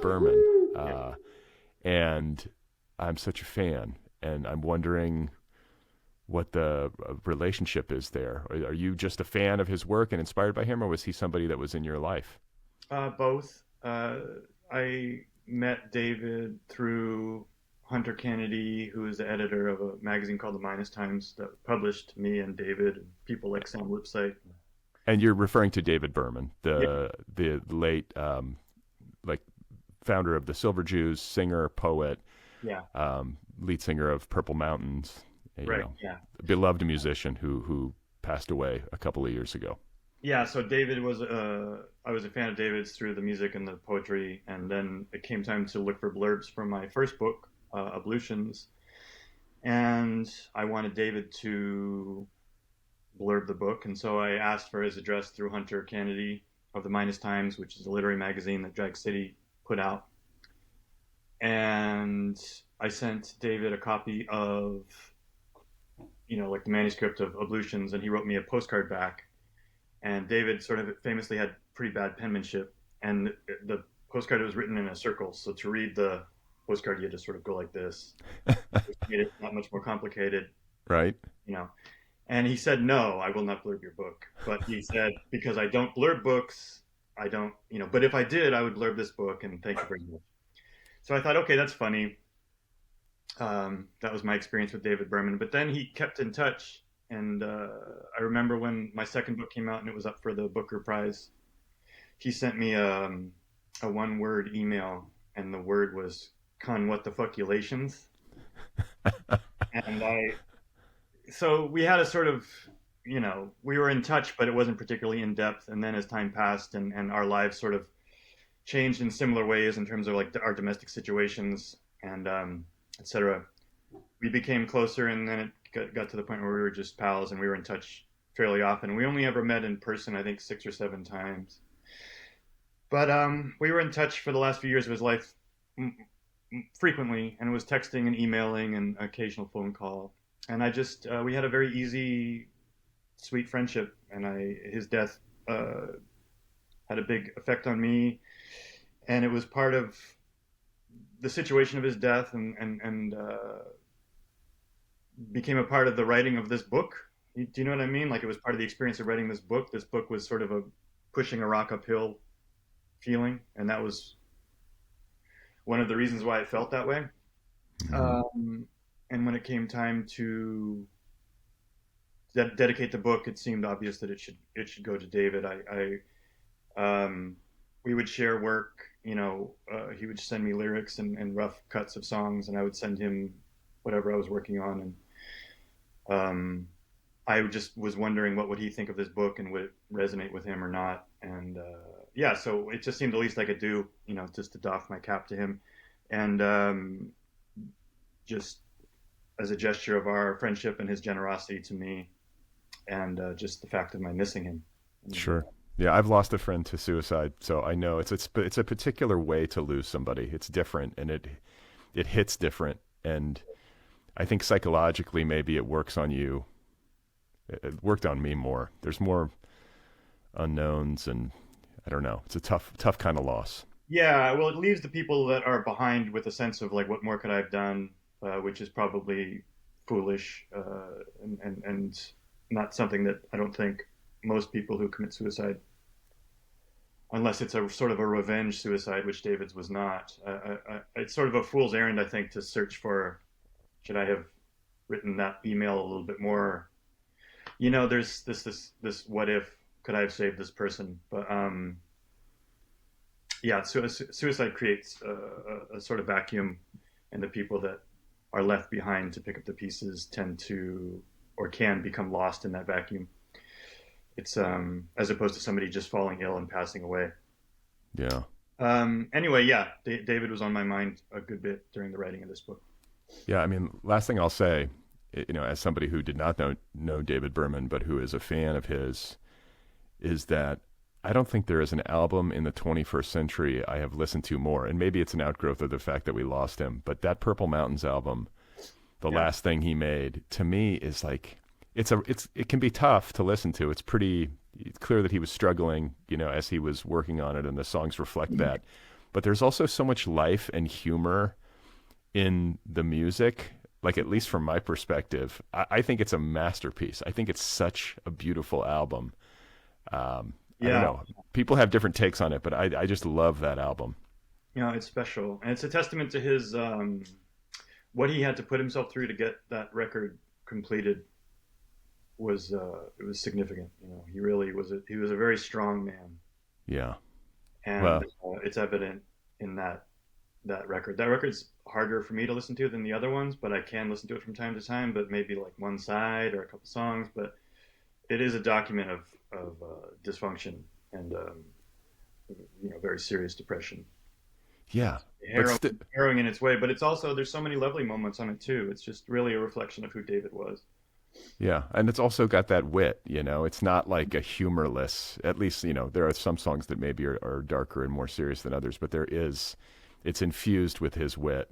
Berman, Yeah. and I'm such a fan, and I'm wondering what the relationship is there. Are you just a fan of his work and inspired by him, or was he somebody that was in your life? Both. I met David through Hunter Kennedy, who is the editor of a magazine called The Minus Times that published me and David and people like Sam Lipsyte. And you're referring to David Berman, Yeah, the late like founder of the Silver Jews, singer, poet, yeah, lead singer of Purple Mountains, right, yeah. a beloved musician who passed away a couple of years ago. Yeah, so David was I was a fan of David's through the music and the poetry, and then it came time to look for blurbs for my first book, Ablutions, and I wanted David to blurb the book, and so I asked for his address through Hunter Kennedy of the Minus Times, which is a literary magazine that Drag City put out, and I sent David a copy of like the manuscript of Ablutions, and he wrote me a postcard back. And David sort of famously had pretty bad penmanship, and the postcard was written in a circle. So to read the postcard, you had to sort of go like this, which made it not much more complicated, Right? you know. And he said, "No, I will not blurb your book." But he said, "Because I don't blurb books, I don't, But if I did, I would blurb this book, and thank you very much." So I thought, okay, that's funny. That was my experience with David Berman. But then he kept in touch, and I remember when my second book came out and it was up for the Booker Prize, he sent me a one-word email, and the word was "con what the fuckulations," and so we had a sort of, we were in touch, but it wasn't particularly in depth. And then as time passed and our lives sort of changed in similar ways in terms of like our domestic situations and etc. We became closer, and then it got to the point where we were just pals and we were in touch fairly often. We only ever met in person, I think, 6 or 7 times. But we were in touch for the last few years of his life frequently, and it was texting and emailing and occasional phone call. And I just we had a very easy, sweet friendship, and his death had a big effect on me, and it was part of the situation of his death, and became a part of the writing of this book. Do you know what I mean? Like it was part of the experience of writing this book. This book was sort of a pushing a rock uphill feeling, and that was one of the reasons why it felt that way. Mm-hmm. And when it came time to dedicate the book, it seemed obvious that it should go to David. We would share work. He would send me lyrics and rough cuts of songs, and I would send him whatever I was working on. And I just was wondering what would he think of this book and would it resonate with him or not. And yeah, so it just seemed the least I could do, just to doff my cap to him, and just as a gesture of our friendship and his generosity to me, and just the fact of my missing him. Sure. Yeah, I've lost a friend to suicide, so I know it's a particular way to lose somebody. It's different, and it hits different, and I think psychologically maybe it works on you. It worked on me more. There's more unknowns, and I don't know. It's a tough kind of loss. Yeah, well, it leaves the people that are behind with a sense of like, what more could I have done, which is probably foolish, and not something that I don't think most people who commit suicide, unless it's a sort of a revenge suicide, which David's was not. It's sort of a fool's errand, I think, to search for, should I have written that email a little bit more? There's this what if, could I have saved this person? But yeah, suicide creates a sort of vacuum, and the people that are left behind to pick up the pieces tend to, or can become lost in that vacuum. It's as opposed to somebody just falling ill and passing away. Yeah. Anyway, yeah, David was on my mind a good bit during the writing of this book. Yeah, I mean, last thing I'll say, as somebody who did not know David Berman, but who is a fan of his, is that I don't think there is an album in the 21st century I have listened to more, and maybe it's an outgrowth of the fact that we lost him, but that Purple Mountains album, the Yeah, last thing he made, to me is like, it can be tough to listen to. It's clear that he was struggling, as he was working on it, and the songs reflect that. but there's also so much life and humor in the music. Like, at least from my perspective, I think it's a masterpiece. I think it's such a beautiful album. I don't Yeah, know. People have different takes on it, but I just love that album. it's special, and it's a testament to his what he had to put himself through to get that record completed was it was significant. He really was he was a very strong man, Yeah. and Well, it's evident in that record. That record's harder for me to listen to than the other ones, but I can listen to it from time to time. But maybe like one side or a couple songs. But it is a document of dysfunction and very serious depression. yeah. But Harrowing, harrowing in its way, but it's also there's so many lovely moments on it too. It's just really a reflection of who David was. yeah, and it's also got that wit, you know. It's not like a humorless. At least, you know, there are some songs that maybe are darker and more serious than others, but it's infused with his wit,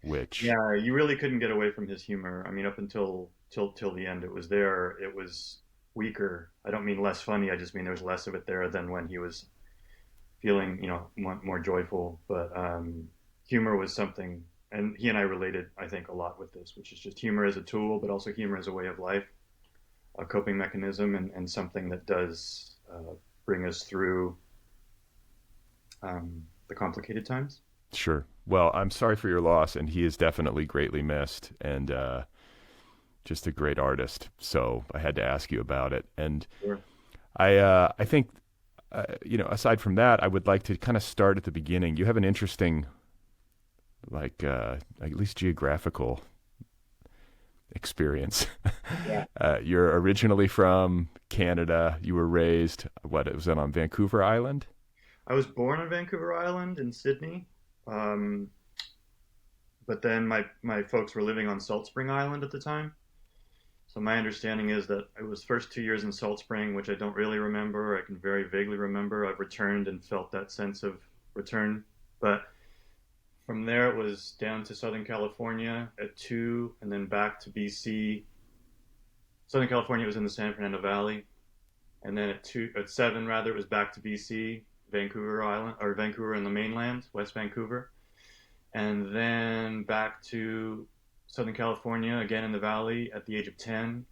which Yeah, you really couldn't get away from his humor. I mean, up until till the end, it was there. It was weaker. I don't mean less funny. I just mean there was less of it there than when he was feeling, more joyful. But humor was something, and he and I related, I think, a lot with this, which is just humor as a tool, but also humor as a way of life, a coping mechanism, and something that does bring us through the complicated times. sure. Well, I'm sorry for your loss, and he is definitely greatly missed, and just a great artist. So I had to ask you about it, and Sure. I think aside from that, I would like to kind of start at the beginning. You have an interesting, like, at least geographical experience. Yeah. You're originally from Canada. You were raised, what, it was on Vancouver Island? I was born on Vancouver Island in Sydney, um, but then my folks were living on Salt Spring Island at the time. So my understanding is that it was first 2 years in Salt Spring, which I don't really remember. I can very vaguely remember. I've returned and felt that sense of return. But from there, it was down to Southern California at 2, and then back to BC. Southern California was in the San Fernando Valley, and then at 7 rather, it was back to BC, Vancouver Island or Vancouver in the mainland, West Vancouver, and then back to Southern California again in the Valley at the age of 10,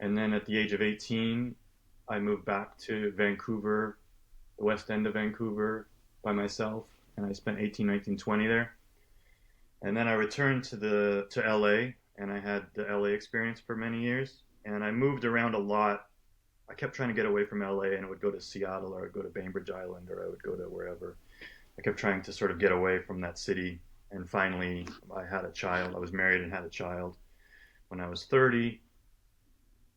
and then at the age of 18, I moved back to Vancouver, the west end of Vancouver, by myself, and I spent 18, 19, 20 there. And then I returned to LA, and I had the LA experience for many years. And I moved around a lot. I kept trying to get away from LA, and I would go to Seattle, or I would go to Bainbridge Island, or I would go to wherever. I kept trying to sort of get away from that city. And finally, I had a child. I was married and had a child when I was 30.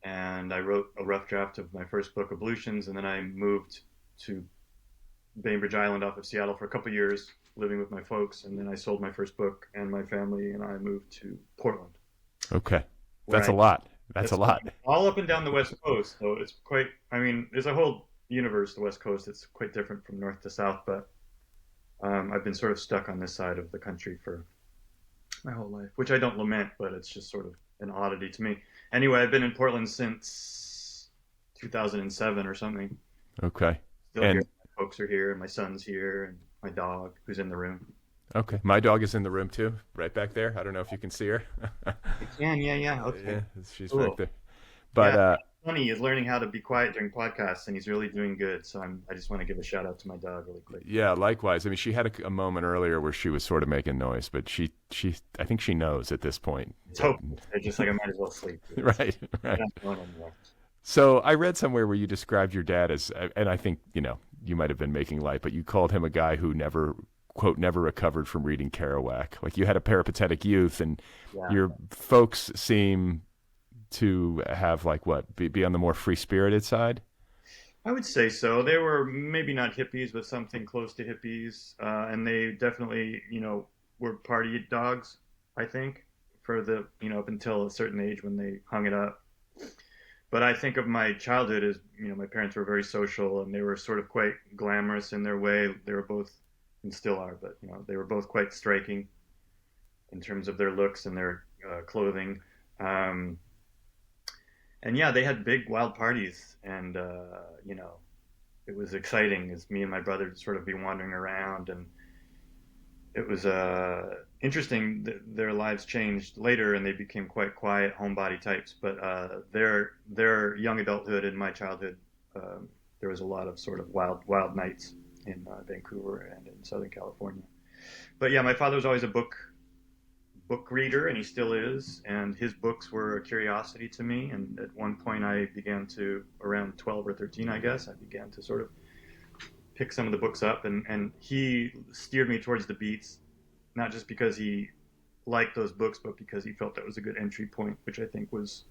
And I wrote a rough draft of my first book, Ablutions, and then I moved to Bainbridge Island off of Seattle for a couple of years, living with my folks. And then I sold my first book, and my family and I moved to Portland, Okay. where That's I a lot. That's a that's lot. all up and down the West Coast. So it's quite, I mean, there's a whole universe, the West Coast. It's quite different from north to south, but I've been sort of stuck on this side of the country for my whole life, which I don't lament, but it's just sort of an oddity to me. Anyway, I've been in Portland since 2007 or something. Okay. Still here. And My folks are here, and my son's here, and my dog, who's in the room. okay, my dog is in the room too, right back there. I don't know if you can see her. I can, yeah, yeah, okay, Yeah, she's back cool. there. But Yeah, funny is learning how to be quiet during podcasts, and he's really doing good. So I just want to give a shout out to my dog really quick. yeah, likewise. I mean, she had a moment earlier where she was sort of making noise, but I think she knows at this point It's that, hopeless. I just like I might as well sleep. right, I'm right. not going anymore. So I read somewhere where you described your dad as, and I think, you might have been making light, but you called him a guy who never, quote, never recovered from reading Kerouac. Like, you had a peripatetic youth, and Yeah, your folks seem to have, like, what, be on the more free spirited side? I would say so. They were maybe not hippies, but something close to hippies, and they definitely, were party dogs. I think for the, up until a certain age when they hung it up. But I think of my childhood as, my parents were very social, and they were sort of quite glamorous in their way. They were both, and still are, but they were both quite striking in terms of their looks and their clothing. Um, and yeah, they had big wild parties, and it was exciting as me and my brother to sort of be wandering around, and it was interesting. Their lives changed later, and they became quite quiet homebody types. But their young adulthood and my childhood, there was a lot of sort of wild nights in Vancouver and in Southern California. But yeah, my father was always a book reader, and he still is. And his books were a curiosity to me. And at one point, I began to, around 12 or 13, I guess, I began to sort of pick some of the books up, and he steered me towards the Beats, not just because he liked those books, but because he felt that was a good entry point, which I think was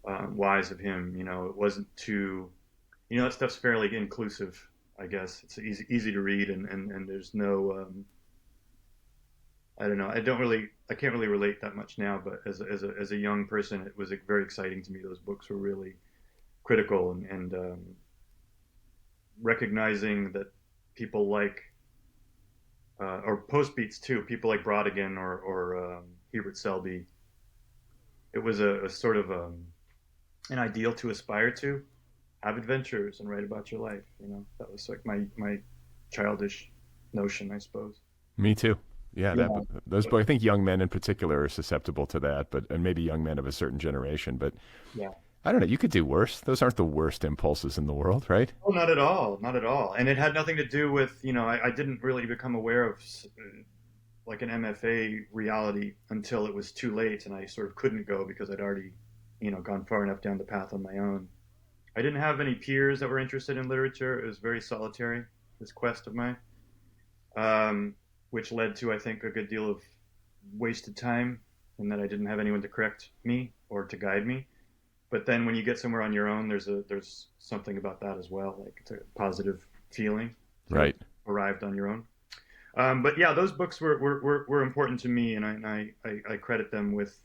wise of him. It wasn't too, that stuff's fairly inclusive. I guess it's easy to read, and there's no, I don't know, I can't really relate that much now, but as a young person, it was very exciting to me. Those books were really critical, and recognizing that people like or post beats too, people like Brodigan or Hubert Selby. It was a sort of an ideal to aspire to. Have adventures and write about your life. That was like my childish notion, I suppose. Me too. Yeah, Yeah, those books. I think young men in particular are susceptible to that, but and maybe young men of a certain generation. But yeah. I don't know. You could do worse. Those aren't the worst impulses in the world, right? Oh, not at all, not at all. And it had nothing to do with, I didn't really become aware of like an MFA reality until it was too late, and I sort of couldn't go because I'd already, gone far enough down the path on my own. I didn't have any peers that were interested in literature. It was very solitary, this quest of mine, which led to, I think, a good deal of wasted time, and that I didn't have anyone to correct me or to guide me. But then when you get somewhere on your own, there's something about that as well, like it's a positive feeling to have Right. arrived on your own. But yeah, those books were important to me, and I credit them with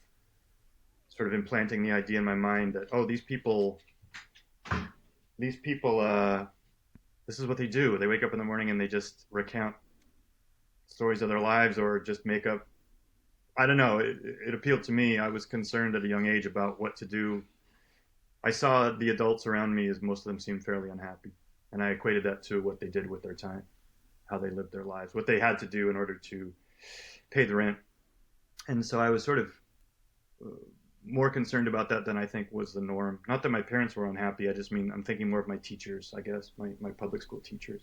sort of implanting the idea in my mind that, oh, these people, this is what they do. They wake up in the morning and they just recount stories of their lives, or just make up. I don't know. It appealed to me. I was concerned at a young age about what to do. I saw the adults around me as most of them seemed fairly unhappy, and I equated that to what they did with their time, how they lived their lives, what they had to do in order to pay the rent. And so I was sort of uh, more concerned about that than I think was the norm. Not that my parents were unhappy. I just mean I'm thinking more of my teachers, I guess, my public school teachers.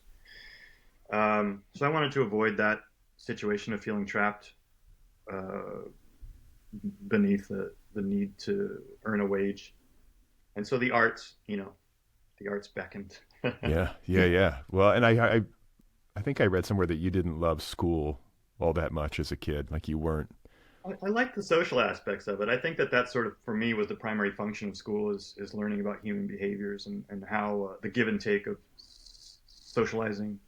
So I wanted to avoid that situation of feeling trapped uh, beneath the need to earn a wage. And so the arts beckoned. Yeah. Yeah. Yeah. Well, and I think I read somewhere that you didn't love school all that much as a kid. Like you weren't. I like the social aspects of it. I think that sort of, for me, was the primary function of school is learning about human behaviors, and how the give and take of socializing,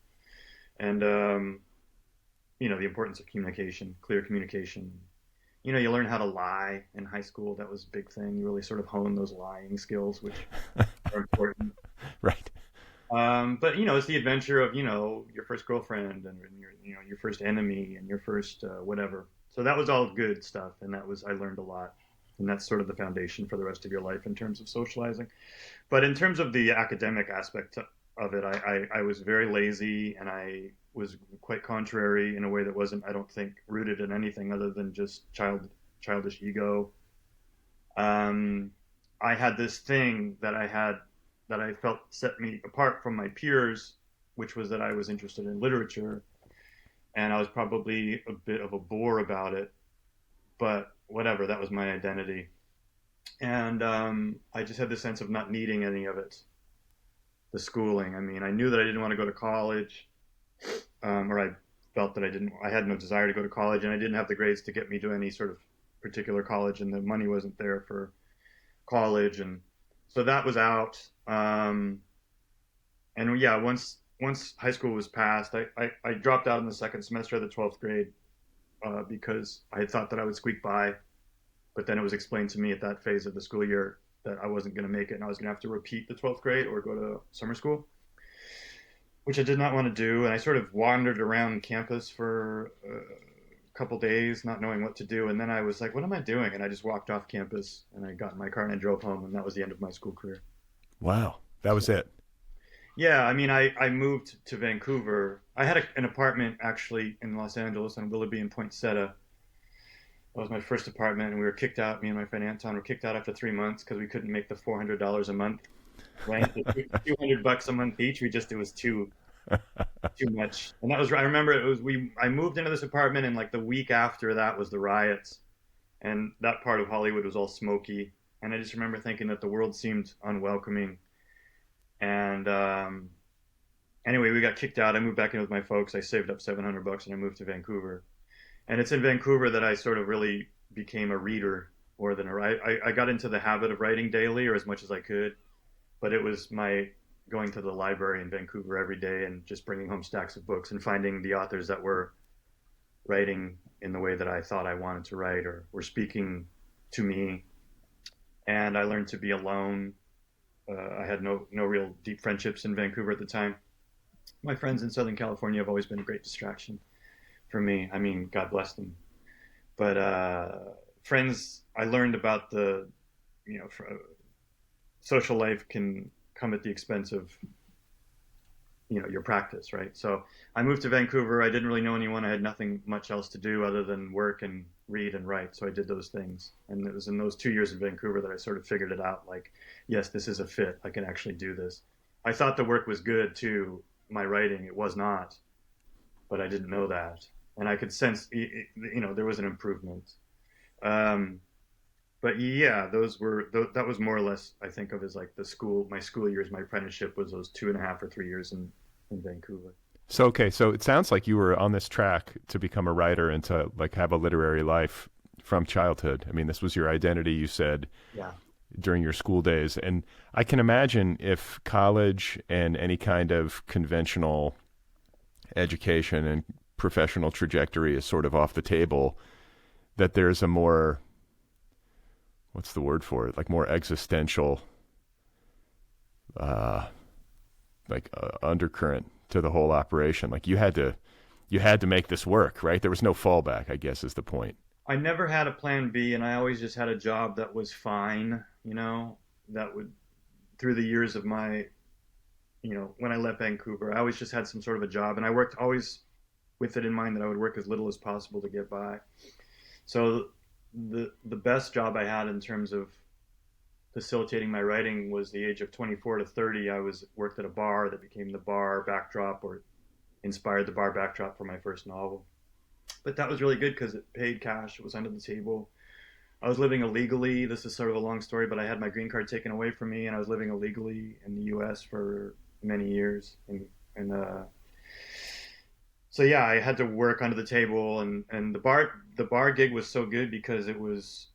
and the importance of communication, clear communication. You learn how to lie in high school. That was a big thing. You really sort of hone those lying skills, which are important. Right. But it's the adventure of your first girlfriend, and your first enemy, and your first whatever. So that was all good stuff, and I learned a lot, and that's sort of the foundation for the rest of your life in terms of socializing. But in terms of the academic aspect of it, I was very lazy, and I was quite contrary in a way that wasn't, I don't think, rooted in anything other than just childish ego. I had this thing that I felt set me apart from my peers, which was that I was interested in literature, and I was probably a bit of a bore about it, but whatever, that was my identity. And I just had this sense of not needing any of it, the schooling. I mean, I knew that I didn't want to go to college, or I felt that I had no desire to go to college, and I didn't have the grades to get me to any sort of particular college, and the money wasn't there for college, and so that was out. And yeah, once high school was passed, I dropped out in the second semester of the 12th grade because I had thought that I would squeak by, but then it was explained to me at that phase of the school year that I wasn't going to make it, and I was going to have to repeat the 12th grade or go to summer school, which I did not want to do. And I sort of wandered around campus for a couple days, not knowing what to do. And then I was like, what am I doing? And I just walked off campus, and I got in my car and I drove home, and that was the end of my school career. Wow. That was it. Yeah, I mean, I moved to Vancouver. I had an apartment actually in Los Angeles on Willoughby and Poinsettia. That was my first apartment, and we were kicked out. Me and my friend Anton were kicked out after 3 months because we couldn't make the $400 a month rent. $200 a month each. It was too much. And that was, I remember it was, I moved into this apartment, and like the week after that was the riots, and that part of Hollywood was all smoky. And I just remember thinking that the world seemed unwelcoming. And anyway, we got kicked out. I moved back in with my folks. I saved up $700 and I moved to Vancouver. And it's in Vancouver that I sort of really became a reader more than a writer. I got into the habit of writing daily or as much as I could, but it was my going to the library in Vancouver every day and just bringing home stacks of books and finding the authors that were writing in the way that I thought I wanted to write or were speaking to me. And I learned to be alone. I had no real deep friendships in Vancouver at the time. My friends in Southern California have always been a great distraction for me. I mean, God bless them. But friends, I learned about you know, social life can come at the expense of, your practice, right? So I moved to Vancouver. I didn't really know anyone. I had nothing much else to do other than work and read and write. So I did those things. And it was in those 2 years in Vancouver that I sort of figured it out. Like, yes, this is a fit. I can actually do this. I thought the work was good too. My writing, it was not, but I didn't know that. And I could sense, there was an improvement. Um, but yeah, that was more or less I think of as like my school years. My apprenticeship was those 2.5 or 3 years in Vancouver. So okay, so it sounds like you were on this track to become a writer and to like have a literary life from childhood. I mean, this was your identity, you said, Yeah. during your school days. And I can imagine if college and any kind of conventional education and professional trajectory is sort of off the table, that there's a more, what's the word for it? Like more existential, uh, undercurrent to the whole operation. Like you had to make this work, right? There was no fallback, I guess is the point. I never had a plan B, and I always just had a job that was fine. That would through the years of my, when I left Vancouver, I always just had some sort of a job, and I worked always with it in mind that I would work as little as possible to get by. So the best job I had in terms of facilitating my writing was the age of 24 to 30. I was worked at a bar that became the bar backdrop or inspired the bar backdrop for my first novel. But that was really good because it paid cash. It was under the table. I was living illegally. This is sort of a long story, but I had my green card taken away from me, and I was living illegally in the U.S. for many years. And so yeah, I had to work under the table, and the bar gig was so good because it was,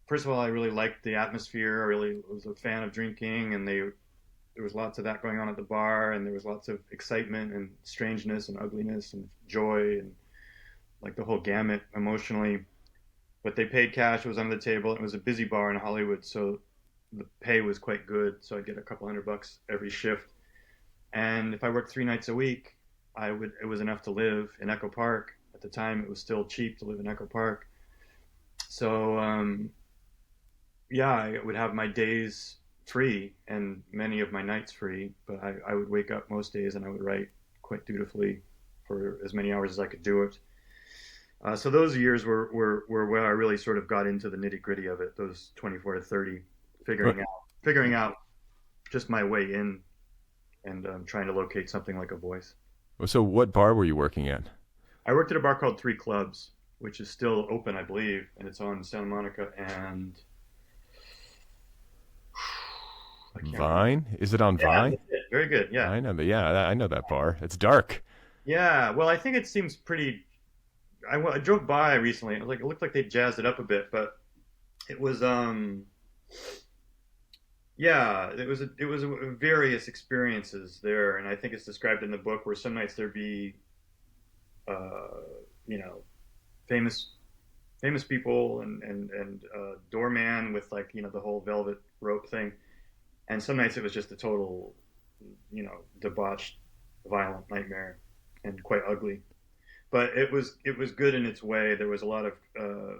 first of all, I really liked the atmosphere. I really was a fan of drinking, and there was lots of that going on at the bar, and there was lots of excitement and strangeness and ugliness and joy and like the whole gamut emotionally. But they paid cash. It was under the table. It was a busy bar in Hollywood, so the pay was quite good. So I'd get a couple $100 every shift, and if I worked 3 nights a week, it was enough to live in Echo Park. At the time, it was still cheap to live in Echo Park. So yeah, I would have my days free and many of my nights free, but I would wake up most days and I would write quite dutifully for as many hours as I could do it. So those years were where I really sort of got into the nitty gritty of it. Those 24 to 30, figuring out just my way in, and trying to locate something like a voice. So what bar were you working at? I worked at a bar called Three Clubs, which is still open, I believe, and it's on Santa Monica and I can't remember. Vine? Is it on Yeah, Vine? that's it. Very good. Yeah. I know that bar. It's dark. Yeah. Well, I think it seems pretty. I drove by recently. And it looked like they jazzed it up a bit, but it was yeah, it was various experiences there, and I think it's described in the book where some nights there'd be uh, you know famous famous people and doorman with like the whole velvet rope thing, and some nights it was just a total debauched, violent nightmare and quite ugly. But it was good in its way. There was a lot of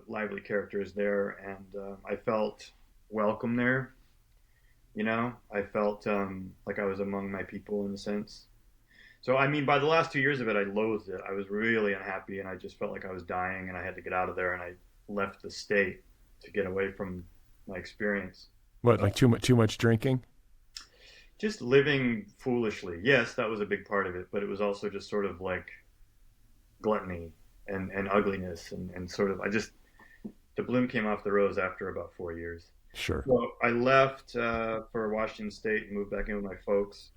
lively characters there, and I felt welcome there. You know, I felt like I was among my people in a sense. So, I mean, by the last 2 years of it, I loathed it. I was really unhappy, and I just felt like I was dying, and I had to get out of there. And I left the state to get away from my experience. What, like too much drinking? Just living foolishly. Yes, that was a big part of it, but it was also just sort of like gluttony and ugliness and sort of, I just, the bloom came off the rose after about 4 years. Sure. So I left for Washington State and moved back in with my folks.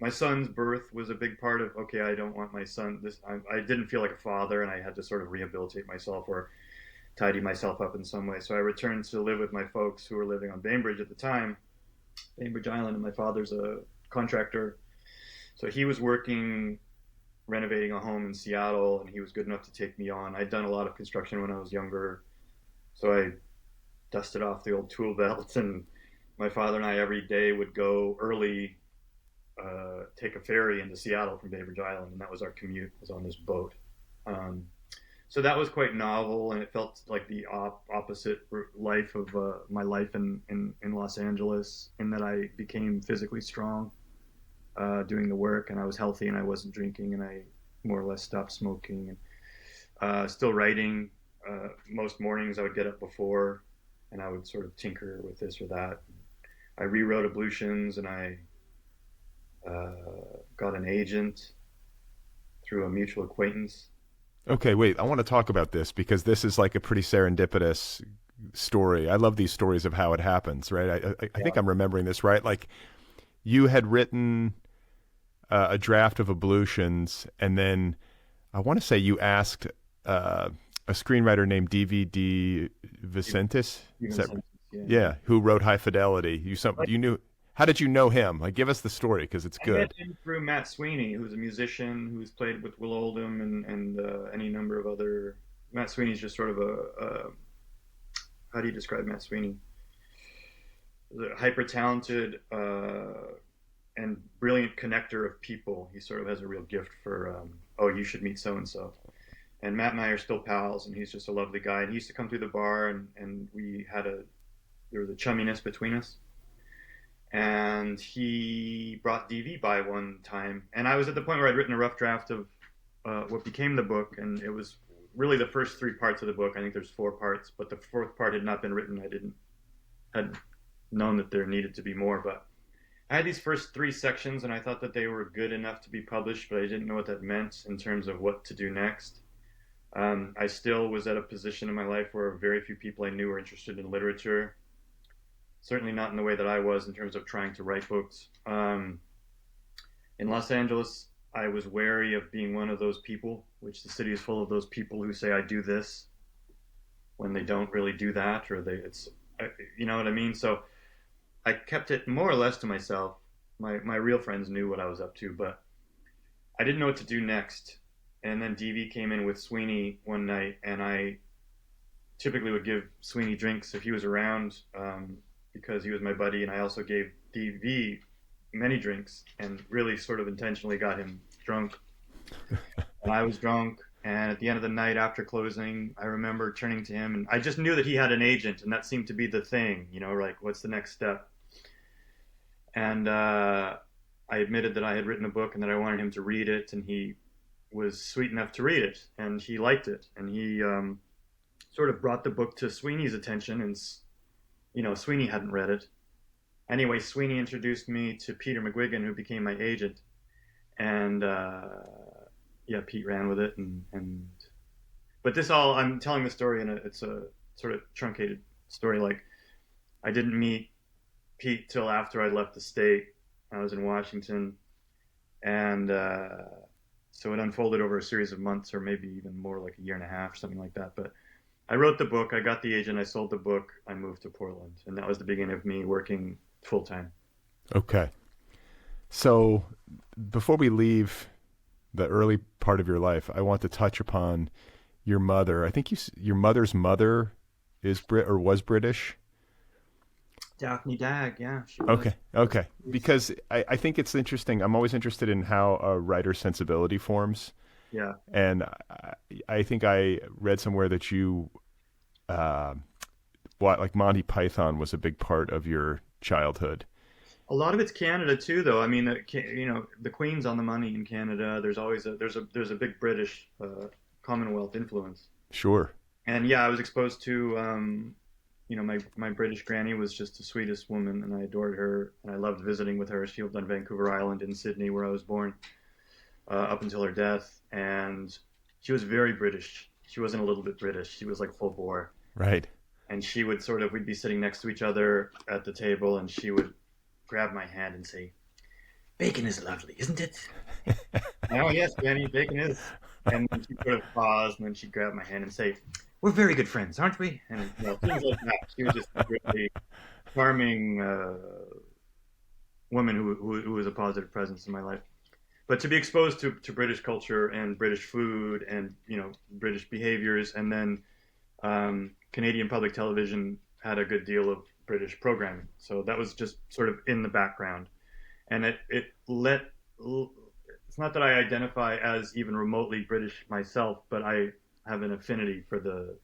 My son's birth was a big part of, okay, I don't want my son this. I didn't feel like a father, and I had to sort of rehabilitate myself or tidy myself up in some way. So I returned to live with my folks who were living on Bainbridge at the time, Bainbridge Island, and my father's a contractor. So he was working renovating a home in Seattle, and he was good enough to take me on. I'd done a lot of construction when I was younger, so I dusted off the old tool belt, and my father and I every day would go early, take a ferry into Seattle from Bainbridge Island, and that was our commute, was on this boat. Um, so that was quite novel, and it felt like the opposite life of my life in Los Angeles, in that I became physically strong doing the work, and I was healthy, and I wasn't drinking, and I more or less stopped smoking, and still writing. Most mornings I would get up before, and I would sort of tinker with this or that. I rewrote Ablutions, and I got an agent through a mutual acquaintance. Okay, wait. I want to talk about this because this is like a pretty serendipitous story. I love these stories of how it happens, right? I Yeah. think I'm remembering this right. Like you had written a draft of Ablutions, and then I want to say you asked a screenwriter named DVD Vicentis. Is Even that since, yeah. yeah? Who wrote High Fidelity? Like, You knew. How did you know him? Like, give us the story because it's I met good. him through Matt Sweeney, who's a musician who's played with Will Oldham and any number of other. Matt Sweeney's just sort of a how do you describe Matt Sweeney? A hyper talented and brilliant connector of people. He sort of has a real gift for oh, you should meet so and so. And Matt and I are still pals, and he's just a lovely guy. And he used to come through the bar, and we had a there was a chumminess between us. And he brought DV by one time, and I was at the point where I'd written a rough draft of what became the book, and it was really the first three parts of the book. I think there's four parts, but the fourth part had not been written. I didn't had known that there needed to be more, but I had these first three sections, and I thought that they were good enough to be published, but I didn't know what that meant in terms of what to do next. I still was at a position in my life where very few people I knew were interested in literature. Certainly not in the way that I was in terms of trying to write books. In Los Angeles, I was wary of being one of those people, which the city is full of those people who say I do this when they don't really do that, or you know what I mean. So I kept it more or less to myself. My real friends knew what I was up to, but I didn't know what to do next. And then DV came in with Sweeney one night, and I typically would give Sweeney drinks if he was around, because he was my buddy, and I also gave DV many drinks and really sort of intentionally got him drunk. And I was drunk, and at the end of the night after closing, I remember turning to him, and I just knew that he had an agent, and that seemed to be the thing, you know, like what's the next step? And I admitted that I had written a book and that I wanted him to read it, and he was sweet enough to read it, and he liked it, and he sort of brought the book to Sweeney's attention, and you know, Sweeney hadn't read it. Anyway, Sweeney introduced me to Peter McGuigan, who became my agent, and yeah, Pete ran with it, and but this all I'm telling the story, and it's a sort of truncated story. Like I didn't meet Pete till after I left the state. I was in Washington, and so it unfolded over a series of months, or maybe even more, like a year and a half, something like that. But I wrote the book, I got the agent, I sold the book, I moved to Portland, and that was the beginning of me working full time. Okay. So before we leave the early part of your life, I want to touch upon your mother. I think your mother's mother is or was British. Daphne Dag, yeah, she was. Okay. Okay. Because I think it's interesting. I'm always interested in how a writer's sensibility forms. Yeah, And I think I read somewhere that you, like Monty Python was a big part of your childhood. A lot of it's Canada too, though. I mean, the Queen's on the money in Canada. There's always there's a big British Commonwealth influence. Sure. And yeah, I was exposed to my British granny was just the sweetest woman, and I adored her, and I loved visiting with her. She lived on Vancouver Island in Sydney, where I was born, up until her death, and she was very British. She wasn't a little bit British. She was like full bore. Right. And she would we'd be sitting next to each other at the table, and she would grab my hand and say, "Bacon is lovely, isn't it?" Oh yes, Granny, bacon is. And then she sort of paused, and then she'd grab my hand and say, "We're very good friends, aren't we?" And things like that. She was just a really charming woman who was a positive presence in my life. But to be exposed to British culture and British food and British behaviors, and then Canadian public television had a good deal of British programming, so that was just sort of in the background, and it let. It's not that I identify as even remotely British myself, but I have an affinity for the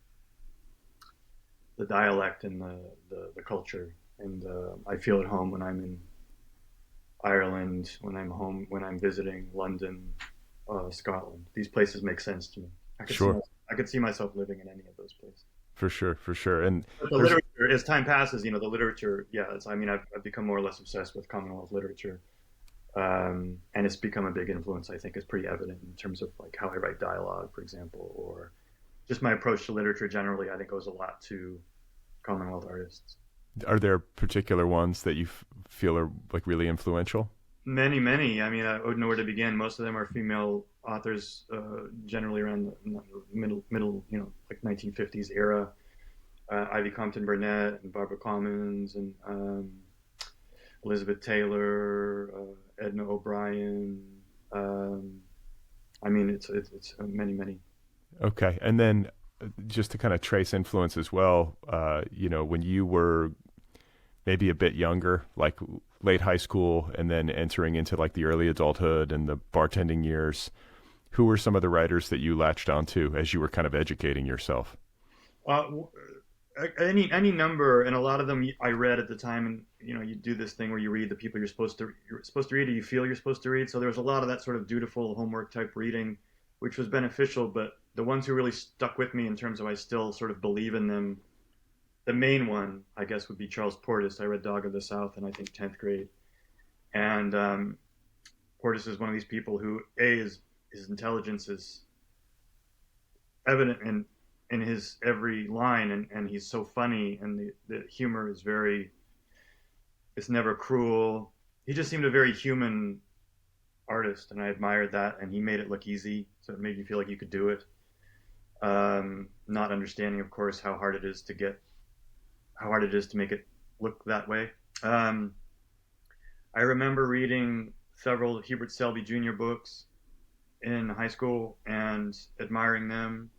dialect and the culture, and I feel at home when I'm in Ireland, when I'm visiting London, Scotland. These places make sense to me. Sure. I could see myself living in any of those places. For sure. For sure. And But the there's literature, as time passes, the literature, yeah, I mean, I've become more or less obsessed with Commonwealth literature, and it's become a big influence. I think is pretty evident in terms of like how I write dialogue, for example, or just my approach to literature generally. I think owes a lot to Commonwealth artists. Are there particular ones that you feel are like really influential? Many, many. I mean, I wouldn't know where to begin. Most of them are female authors, generally around the middle, like 1950s era. Ivy Compton Burnett and Barbara Commons and Elizabeth Taylor, Edna O'Brien. Um, I mean, it's many, many. Okay. And then just to kind of trace influence as well, when you were maybe a bit younger, like late high school and then entering into like the early adulthood and the bartending years, who were some of the writers that you latched onto as you were kind of educating yourself? Uh, any number, and a lot of them I read at the time, and you do this thing where you read the people you're supposed to read, or you feel you're supposed to read. So there was a lot of that sort of dutiful homework type reading, which was beneficial. But the ones who really stuck with me in terms of I still sort of believe in them, the main one I guess would be Charles Portis. I read Dog of the South in I think 10th grade, and Portis is one of these people who his intelligence is evident in his every line, and he's so funny, and the humor is it's never cruel. He just seemed a very human artist, and I admired that, and he made it look easy, so it made you feel like you could do it. Not understanding, of course, how hard it is to make it look that way. I remember reading several Hubert Selby Jr. books in high school and admiring them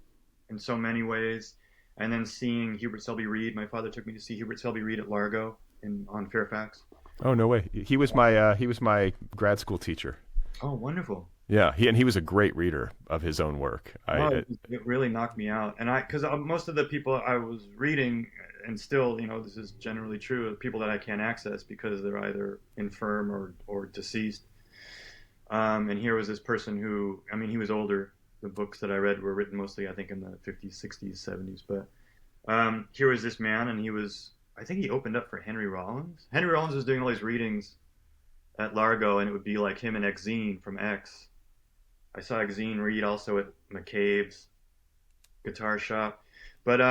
in so many ways. And then seeing Hubert Selby read, my father took me to see Hubert Selby read at Largo on Fairfax. Oh no way! He was my grad school teacher. Oh, wonderful! Yeah, he was a great reader of his own work. Oh, it really knocked me out, and because most of the people I was reading, and still, this is generally true of people that I can't access because they're either infirm or deceased. And here was this person who, I mean, he was older. The books that I read were written mostly, I think, in the 50s, 60s, 70s. But here was this man, and I think he opened up for Henry Rollins. Henry Rollins was doing all these readings at Largo, and it would be like him and Exene from X. I saw Exene read also at McCabe's guitar shop. But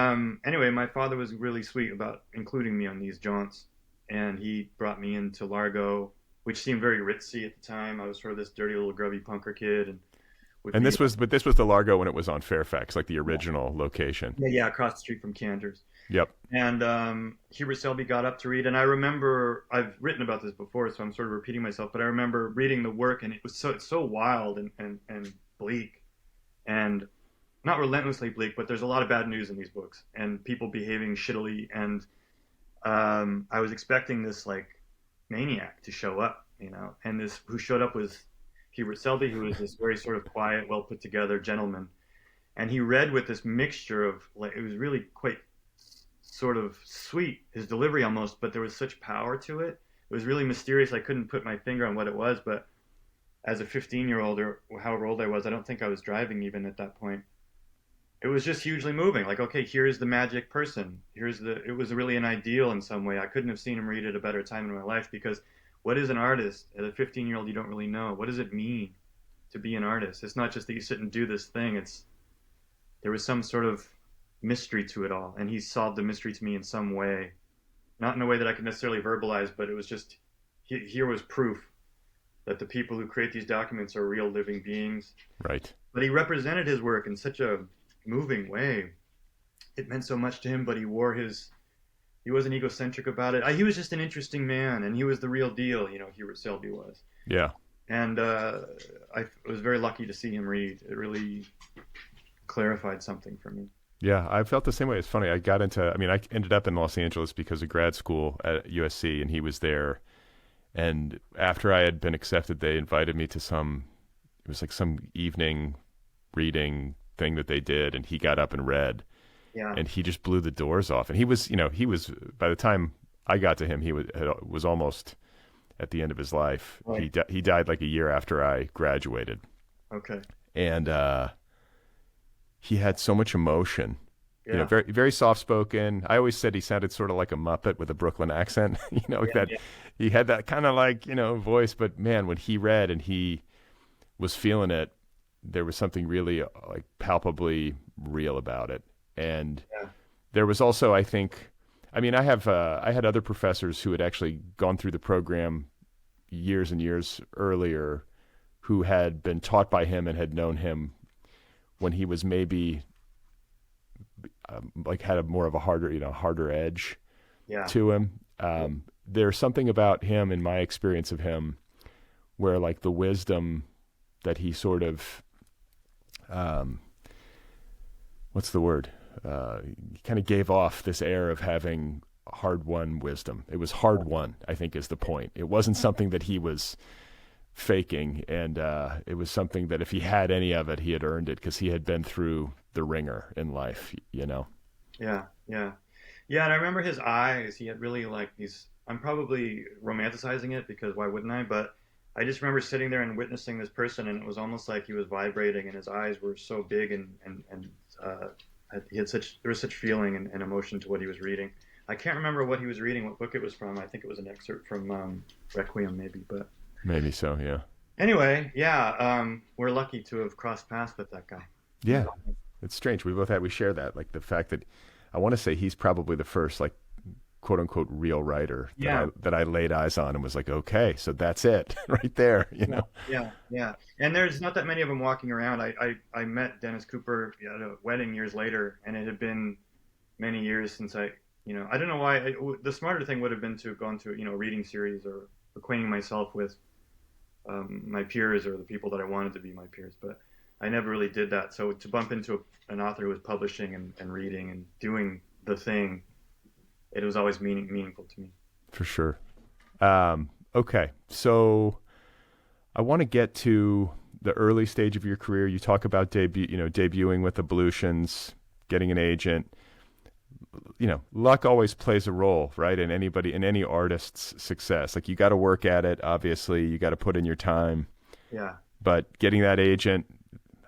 anyway, my father was really sweet about including me on these jaunts, and he brought me into Largo, which seemed very ritzy at the time. I was sort of this dirty little grubby punker kid, and And this was the Largo when it was on Fairfax, like the original location. yeah, across the street from Cantor's. Yep. And Hubert Selby got up to read, and I remember I've written about this before, so I'm sort of repeating myself, but I remember reading the work, and it's so wild and bleak, and not relentlessly bleak, but there's a lot of bad news in these books, and people behaving shittily, and I was expecting this like maniac to show up, and this who showed up was Hubert Selby, who was this very sort of quiet, well put together gentleman, and he read with this mixture of like it was really quite sort of sweet, his delivery almost, but there was such power to it it was really mysterious. I couldn't put my finger on what it was, but as a 15-year-old or however old I was, I don't think I was driving even at that point. It was just hugely moving. Like, okay, here's the magic person. It was really an ideal in some way. I couldn't have seen him read at a better time in my life because what is an artist? At a 15-year-old, you don't really know. What does it mean to be an artist? It's not just that you sit and do this thing. There was some sort of mystery to it all. And he solved the mystery to me in some way. Not in a way that I could necessarily verbalize, but it was just, here was proof that the people who create these documents are real living beings. Right. But he represented his work in such a moving way. It meant so much to him, but he wasn't egocentric about it. He was just an interesting man, and he was the real deal, Hubert Selby was. Yeah. And I was very lucky to see him read. It really clarified something for me. Yeah, I felt the same way. It's funny. I ended up in Los Angeles because of grad school at USC, and he was there. And after I had been accepted, they invited me to it was like some evening reading thing that they did, and he got up and read. Yeah. And he just blew the doors off. And he was, by the time I got to him, he was almost at the end of his life. Right. He died like a year after I graduated. Okay. And he had so much emotion. Yeah. Very, very soft spoken. I always said he sounded sort of like a Muppet with a Brooklyn accent. He had that kind of like, voice. But man, when he read and he was feeling it, there was something really like palpably real about it. And there was also, I think, I had other professors who had actually gone through the program years and years earlier who had been taught by him and had known him when he was maybe like had a more of a harder edge to him. There's something about him, in my experience of him, where like the wisdom that he sort of, what's the word? He kind of gave off this air of having hard-won wisdom. It was hard-won, I think, is the point. It wasn't something that he was faking, and it was something that if he had any of it, he had earned it because he had been through the ringer in life, Yeah. And I remember his eyes. He had really like these. I'm probably romanticizing it because why wouldn't I? But I just remember sitting there and witnessing this person, and it was almost like he was vibrating, and his eyes were so big, and there was such feeling and emotion to what he was reading. I can't remember what he was reading, what book it was from. I think it was an excerpt from Requiem, maybe, but maybe so. Yeah. Anyway, we're lucky to have crossed paths with that guy. Yeah, it's strange. We share that, like the fact that I want to say he's probably the first like quote unquote real writer that I laid eyes on and was like, okay, so that's it right there, Yeah. And there's not that many of them walking around. I met Dennis Cooper at a wedding years later, and it had been many years since I don't know why. The smarter thing would have been to have gone to a reading series or acquainting myself with my peers or the people that I wanted to be my peers, but I never really did that. So to bump into an author who was publishing and reading and doing the thing, it was always meaningful to me. For sure. Okay, so I want to get to the early stage of your career. You talk about debuting with Ablutions, getting an agent. Luck always plays a role, right? In any artist's success. Like you got to work at it. Obviously, you got to put in your time. Yeah. But getting that agent,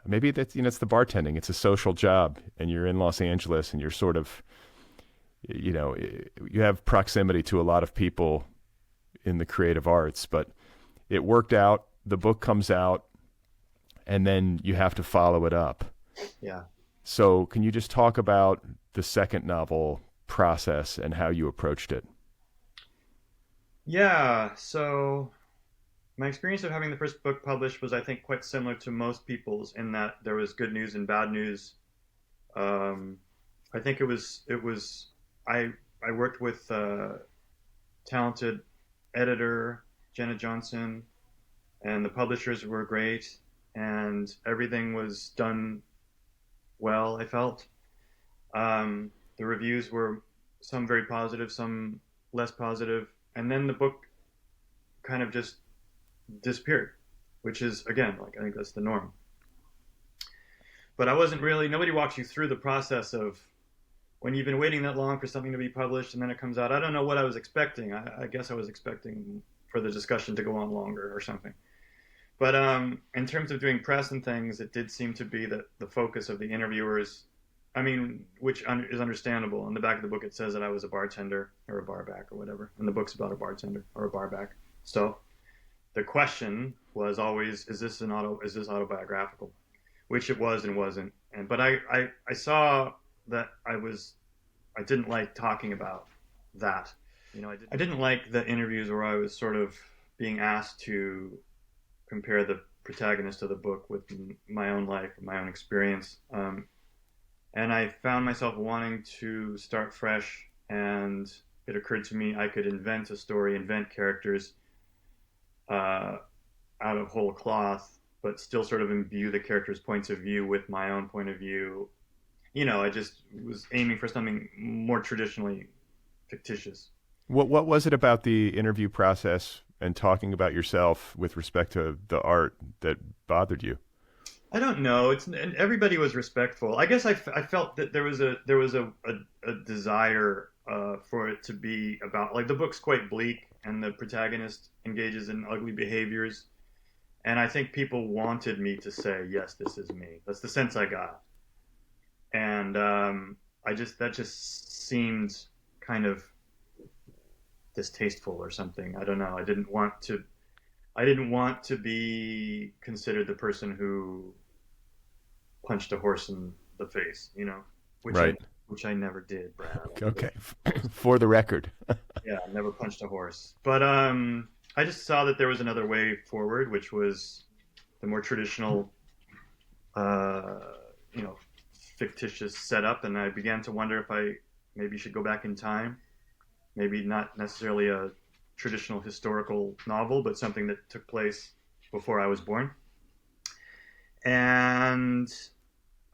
maybe that's it's the bartending. It's a social job, and you're in Los Angeles, and you're sort of, you have proximity to a lot of people in the creative arts. But it worked out. The book comes out, and then you have to follow it up. Yeah. So can you just talk about the second novel process and how you approached it? Yeah. So my experience of having the first book published was, I think, quite similar to most people's in that there was good news and bad news. I think I worked with talented editor Jenna Johnson, and the publishers were great, and everything was done well, I felt. The reviews were some very positive, some less positive, and then the book kind of just disappeared, which is, again, like I think that's the norm. But I wasn't really, nobody walks you through the process of when you've been waiting that long for something to be published and then it comes out. I don't know what I was expecting. I guess I was expecting for the discussion to go on longer or something. But in terms of doing press and things, it did seem to be that the focus of the interviewers, I mean, which is understandable. In the back of the book, it says that I was a bartender or a barback or whatever, and the book's about a bartender or a barback. So the question was always, is this autobiographical? Which it was and wasn't. But I saw that I didn't like talking about that. I didn't like the interviews where I was sort of being asked to compare the protagonist of the book with my own life, my own experience. And I found myself wanting to start fresh, and it occurred to me I could invent a story, invent characters out of whole cloth, but still sort of imbue the characters' points of view with my own point of view. I just was aiming for something more traditionally fictitious. What was it about the interview process and talking about yourself with respect to the art that bothered you? I don't know. And everybody was respectful. I guess I felt that there was a desire for it to be about, like, the book's quite bleak and the protagonist engages in ugly behaviors, and I think people wanted me to say, yes, this is me. That's the sense I got. And that just seemed kind of distasteful or something. I don't know. I didn't want to be considered the person who punched a horse in the face, which Right. I never did, Brad. Okay. For the record. Yeah, I never punched a horse. But I just saw that there was another way forward, which was the more traditional, you know, fictitious setup, and I began to wonder if I maybe should go back in time, maybe not necessarily a traditional historical novel, but something that took place before I was born. And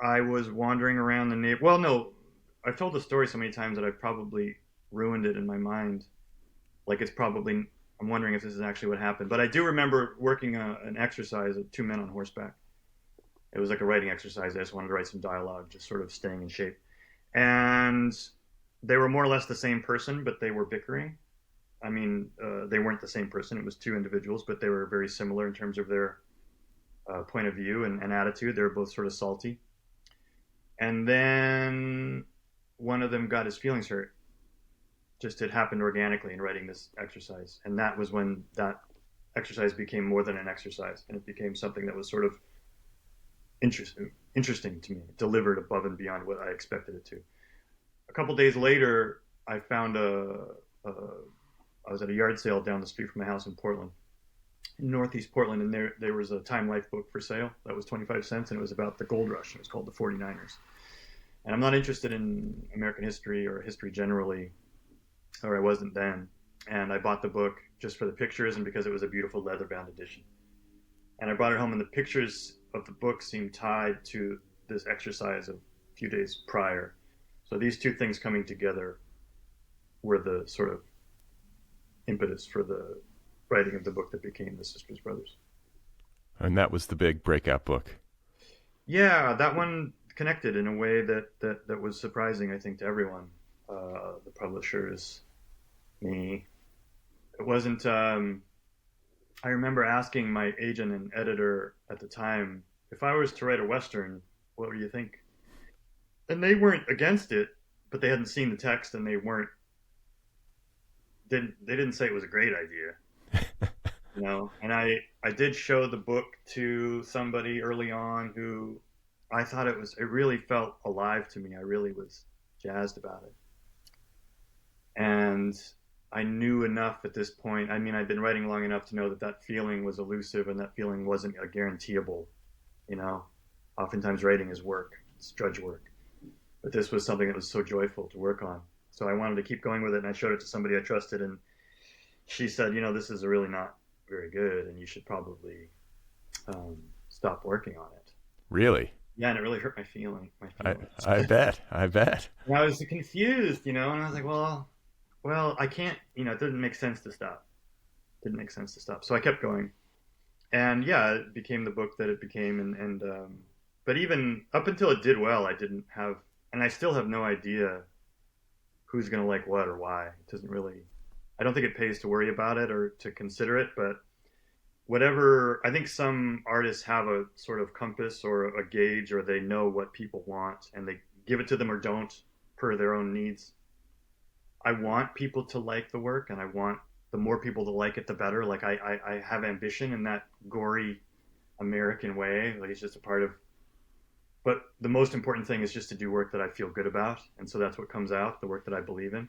I was wandering around the neighborhood. Well, no, I've told the story so many times that I've probably ruined it in my mind. Like, it's probably, I'm wondering if this is actually what happened. But I do remember working an exercise of two men on horseback. It was like a writing exercise. I just wanted to write some dialogue, just sort of staying in shape. And they were more or less the same person, but they were bickering. I mean, they weren't the same person. It was two individuals, but they were very similar in terms of their point of view and attitude. They were both sort of salty. And then one of them got his feelings hurt. Just it happened organically in writing this exercise. And that was when that exercise became more than an exercise. And it became something that was sort of interesting to me, delivered above and beyond what I expected it to. A couple days later, I found I was at a yard sale down the street from my house in Portland, in Northeast Portland, and there was a Time Life book for sale that was 25 cents, and it was about the gold rush. It was called The 49ers. And I'm not interested in American history or history generally, or I wasn't then. And I bought the book just for the pictures and because it was a beautiful leather-bound edition. And I brought it home, and the pictures of the book seemed tied to this exercise of a few days prior. So these two things coming together were the sort of impetus for the writing of the book that became The Sisters Brothers. And that was the big breakout book. Yeah, that one connected in a way that was surprising, I think, to everyone. The publishers, me. It wasn't... I remember asking my agent and editor at the time, if I was to write a Western, what would you think? And they weren't against it, but they hadn't seen the text, and they didn't say it was a great idea. And I did show the book to somebody early on who I thought it really felt alive to me. I really was jazzed about it. And I knew enough at this point. I mean, I'd been writing long enough to know that feeling was elusive and that feeling wasn't a guaranteeable. Oftentimes writing is work. It's drudge work. But this was something that was so joyful to work on. So I wanted to keep going with it, and I showed it to somebody I trusted, and she said, this is really not very good, and you should probably stop working on it. Really? Yeah, and it really hurt my feelings. I bet. And I was confused, and I was like, well, I can't, it didn't make sense to stop. So I kept going. And yeah, it became the book that it became. But even up until it did well, I didn't have, and I still have no idea who's going to like what or why. It doesn't really, I don't think it pays to worry about it or to consider it, but whatever, I think some artists have a sort of compass or a gauge, or they know what people want and they give it to them or don't per their own needs. I want people to like the work, and I want the more people to like it, the better. Like I have ambition in that gory American way. Like it's just a part of, but the most important thing is just to do work that I feel good about. And so that's what comes out, the work that I believe in.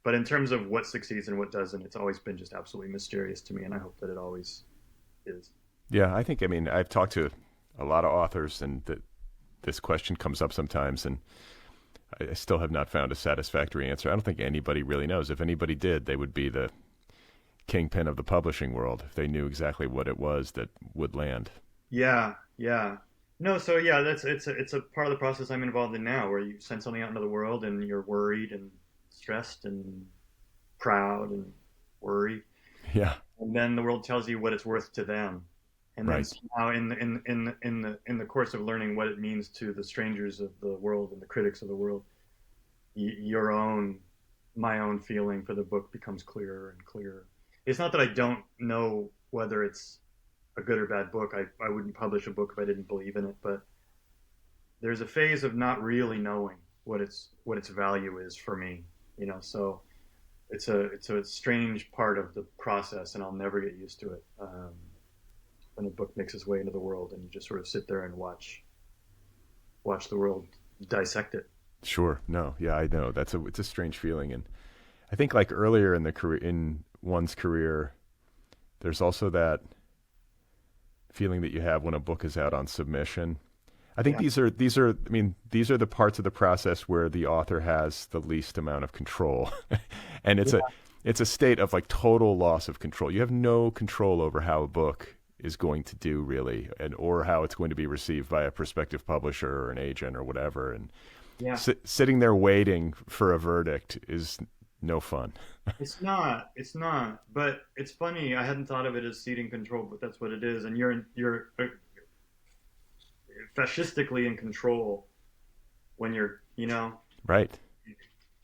But in terms of what succeeds and what doesn't, it's always been just absolutely mysterious to me. And I hope that it always is. Yeah, I mean, I've talked to a lot of authors, and this question comes up sometimes, and I still have not found a satisfactory answer. I don't think anybody really knows. If anybody did, they would be the kingpin of the publishing world if they knew exactly what it was that would land. Yeah, yeah. No, so yeah, that's it's a part of the process I'm involved in now, where you send something out into the world and you're worried and stressed and proud and worried, Yeah, and then the world tells you what it's worth to them, and then right. somehow in the course of learning what it means to the strangers of the world and the critics of the world, your own my own feeling for the book becomes clearer and clearer. It's not that I don't know whether it's a good or bad book. I wouldn't publish a book if I didn't believe in it, but there's a phase of not really knowing what its value is for me, so it's a strange part of the process, and I'll never get used to it. When a book makes its way into the world and you just sort of sit there and watch the world dissect it. Sure. No. Yeah, I know. It's a strange feeling, and I think like earlier in the career, in one's career, there's also that feeling that you have when a book is out on submission. I think Yeah, I mean, these are the parts of the process where the author has the least amount of control. And yeah, it's a state of like total loss of control. You have no control over how a book is going to do really, and or how it's going to be received by a prospective publisher or an agent or whatever. And yeah. sitting there waiting for a verdict is no fun. It's not, but it's funny. I hadn't thought of it as ceding control, but that's what it is. And you're fascistically in control when Right.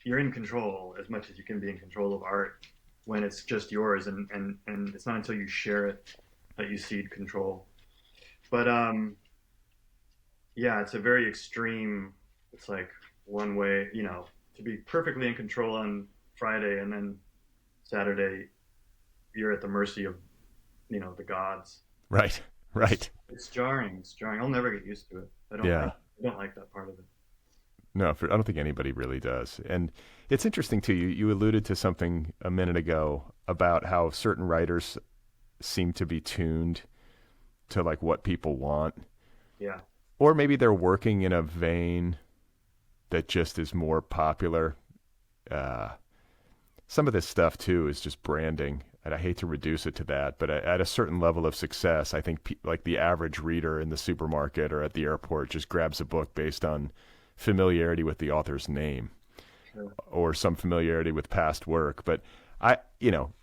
you're in control as much as you can be in control of art when it's just yours, and it's not until you share it that you cede control. But yeah, it's a very extreme. It's like one way, to be perfectly in control on Friday, and then Saturday you're at the mercy of the gods. Right. It's Right. it's jarring. It's jarring. I'll never get used to it. Yeah. I don't like that part of it. No, I don't think anybody really does. And it's interesting too. You alluded to something a minute ago about how certain writers seem to be tuned to like what people want, Yeah, or maybe they're working in a vein that just is more popular. Uh, some of this stuff too is just branding, and I hate to reduce it to that, but at a certain level of success, I think like the average reader in the supermarket or at the airport just grabs a book based on familiarity with the author's name sure. or some familiarity with past work. But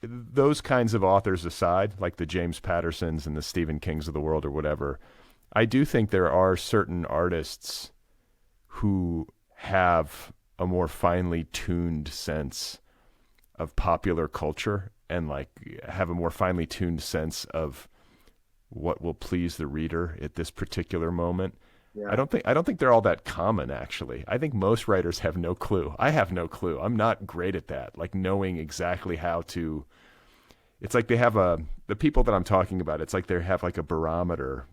those kinds of authors aside, like the James Pattersons and the Stephen Kings of the world or whatever, I do think there are certain artists who have a more finely tuned sense of popular culture and like have a more finely tuned sense of what will please the reader at this particular moment. Yeah, I don't think they're all that common actually. I think most writers have no clue. I have no clue. I'm not great at that. Like knowing exactly how to it's like they have the people that I'm talking about, it's like they have like a barometer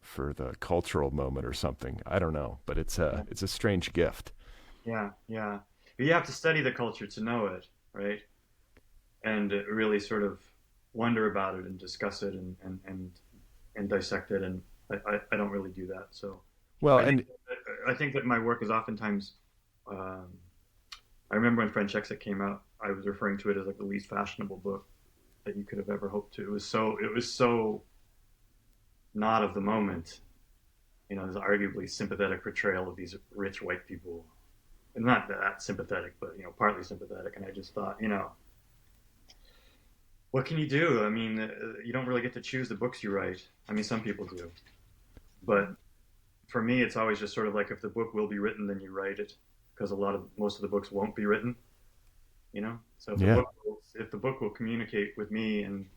for the cultural moment or something. I don't know, but yeah, it's a strange gift. yeah, yeah. But you have to study the culture to know it, right? And really sort of wonder about it and discuss it and dissect it. And I don't really do that. So Well, I think and I think that my work is oftentimes. Um, I remember when French Exit came out, I was referring to it as like the least fashionable book that you could have ever hoped to. It was so not of the moment. There's arguably sympathetic portrayal of these rich white people, and not that sympathetic, but partly sympathetic. And I just thought, what can you do? I mean, you don't really get to choose the books you write. I mean, some people do, but for me, it's always just sort of like if the book will be written, then you write it, because most of the books won't be written. you know. So Yeah. if the book will communicate with me and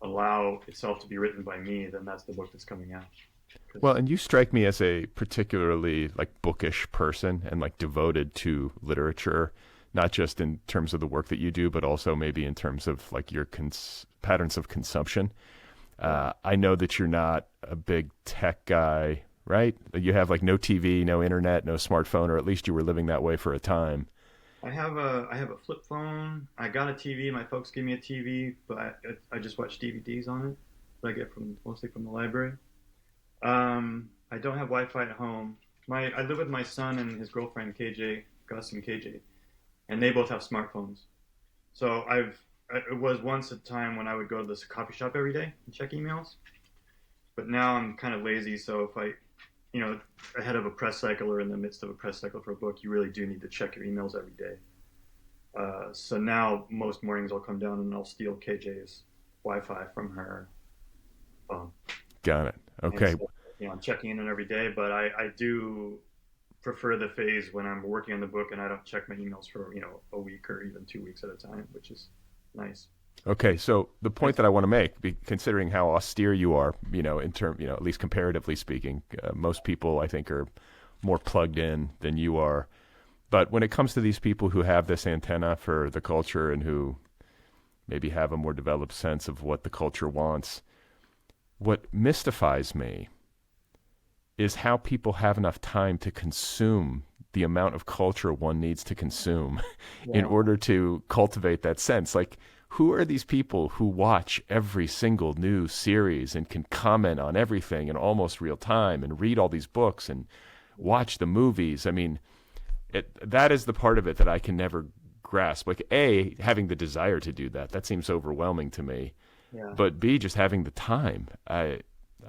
allow itself to be written by me, then that's the book that's coming out. Well, Because and you strike me as a particularly like bookish person and like devoted to literature, not just in terms of the work that you do, but also maybe in terms of like your patterns of consumption. I know that you're not a big tech guy, right? You have like no TV, no internet, no smartphone, or at least you were living that way for a time. I have a flip phone. I got a TV. My folks gave me a TV, but I just watch DVDs on it. That I get from mostly from the library. I don't have Wi-Fi at home. I live with my son and his girlfriend KJ, Gus and KJ, and they both have smartphones. So it was once a time when I would go to this coffee shop every day and check emails, but now I'm kind of lazy. So if I, you know, ahead of a press cycle or in the midst of a press cycle for a book, you really do need to check your emails every day. So now most mornings I'll come down and I'll steal KJ's Wi-Fi from her phone, Got it. and Okay. so I'm checking in every day. But I do prefer the phase when I'm working on the book and I don't check my emails for a week or even 2 weeks at a time, which is nice. Okay, so the point Nice. that I want to make, considering how austere you are, in term, at least comparatively speaking, most people I think are more plugged in than you are. But when it comes to these people who have this antenna for the culture and who maybe have a more developed sense of what the culture wants, what mystifies me is how people have enough time to consume the amount of culture one needs to consume in Yeah, order to cultivate that sense. Like, who are these people who watch every single new series and can comment on everything in almost real time and read all these books and watch the movies? I mean, that is the part of it that I can never grasp. Like, A, having the desire to do that, that seems overwhelming to me. yeah, But B, just having the time. I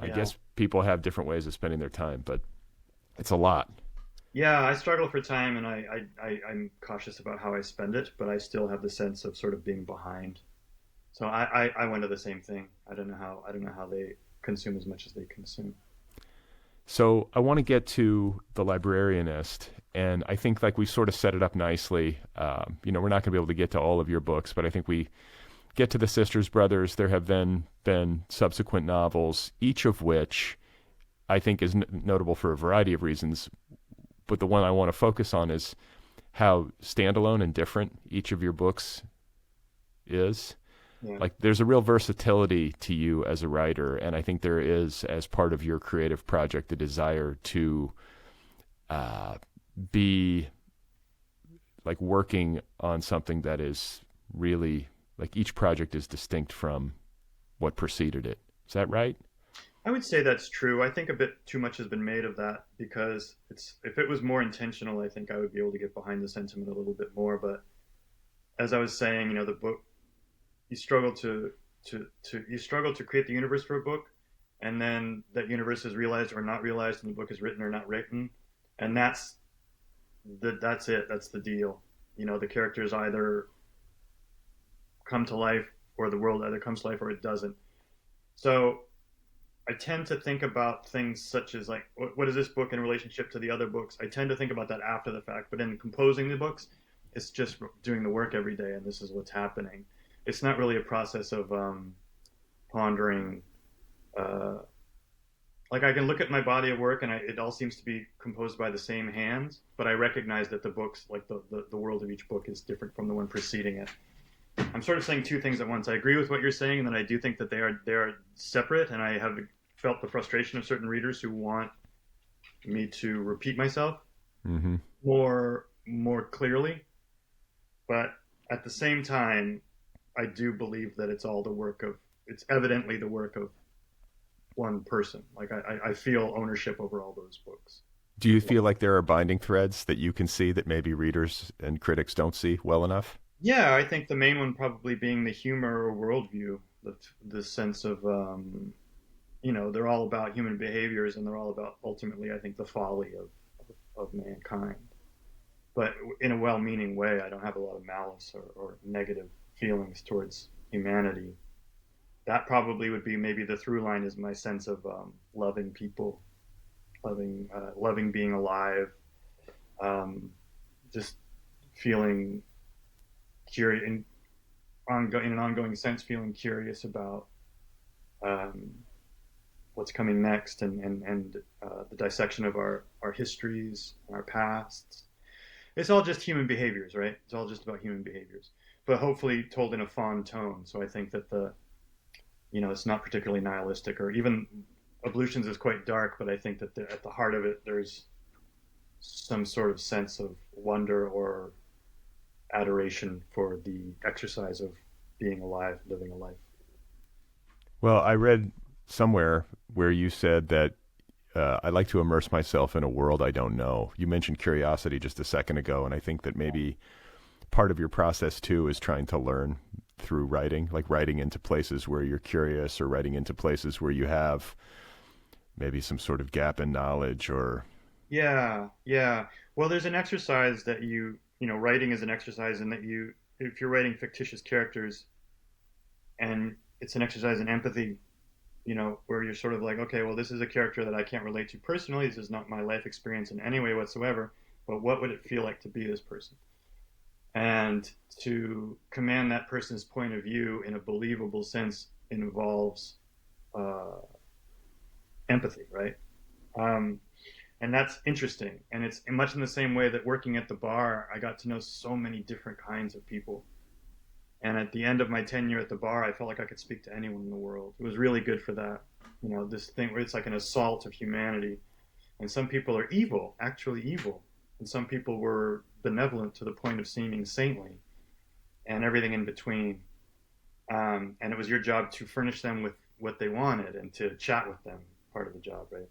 yeah, guess people have different ways of spending their time, but it's a lot. yeah. I struggle for time, and I'm cautious about how I spend it, but I still have the sense of sort of being behind. So I went to the same thing. I don't know how they consume as much as they consume. So I want to get to the librarianist, and I think like we sort of set it up nicely. We're not going to be able to get to all of your books, but I think we get to the Sisters Brothers. There have been subsequent novels, each of which I think is notable for a variety of reasons. But the one I want to focus on is how standalone and different each of your books is. Yeah, Like there's a real versatility to you as a writer, and I think there is, as part of your creative project, the desire to uh, be like working on something that is really like each project is distinct from what preceded it. Is that right? I would say that's true. I think a bit too much has been made of that because it's if it was more intentional, I think I would be able to get behind the sentiment a little bit more. But as I was saying, the book you struggle you struggle to create the universe for a book, and then that universe is realized or not realized, and the book is written or not written, and that's it. That's the deal. The characters either come to life, or the world either comes to life or it doesn't. So I tend to think about things such as like, what is this book in relationship to the other books? I tend to think about that after the fact, but in composing the books, it's just doing the work every day, and this is what's happening. It's not really a process of pondering. Uh, like I can look at my body of work, and it all seems to be composed by the same hands, but I recognize that the books, like the world of each book, is different from the one preceding it. I'm sort of saying two things at once. I agree with what you're saying, and then I do think that they are separate, and I have felt the frustration of certain readers who want me to repeat myself Mm-hmm. more clearly. But at the same time, I do believe that it's evidently the work of one person. Like I feel ownership over all those books. Do you feel like there are binding threads that you can see that maybe readers and critics don't see well enough? Yeah, I think the main one probably being the humor or worldview, the sense of they're all about human behaviors, and they're all about ultimately, I think, the folly of mankind. But in a well-meaning way. I don't have a lot of malice or negative feelings towards humanity. That probably would be maybe the through line is my sense of loving people, loving being alive, um, just feeling curious in an ongoing sense, feeling curious about um, what's coming next, and the dissection of our histories, our pasts. It's all just human behaviors, right? It's all just about human behaviors, but hopefully told in a fond tone. So I think that it's not particularly nihilistic, or even Ablutions is quite dark, but I think that at the heart of it, there's some sort of sense of wonder or adoration for the exercise of being alive, living a life. Well, I read somewhere where you said that I like to immerse myself in a world I don't know. You mentioned curiosity just a second ago, and I think that maybe part of your process too is trying to learn through writing, like writing into places where you're curious, or writing into places where you have maybe some sort of gap in knowledge, or Yeah, yeah. Well, there's an exercise that writing is an exercise in that if you're writing fictitious characters, and it's an exercise in empathy, where you're sort of like, okay, well, this is a character that I can't relate to personally. This is not my life experience in any way whatsoever. But what would it feel like to be this person? And to command that person's point of view in a believable sense involves uh, empathy, right? Um, and that's interesting. And it's much in the same way that working at the bar, I got to know so many different kinds of people. And at the end of my tenure at the bar, I felt like I could speak to anyone in the world. It was really good for that. This thing where it's like an assault of humanity. And some people are evil, actually evil. And some people were benevolent to the point of seeming saintly, and everything in between. And it was your job to furnish them with what they wanted and to chat with them, part of the job, right?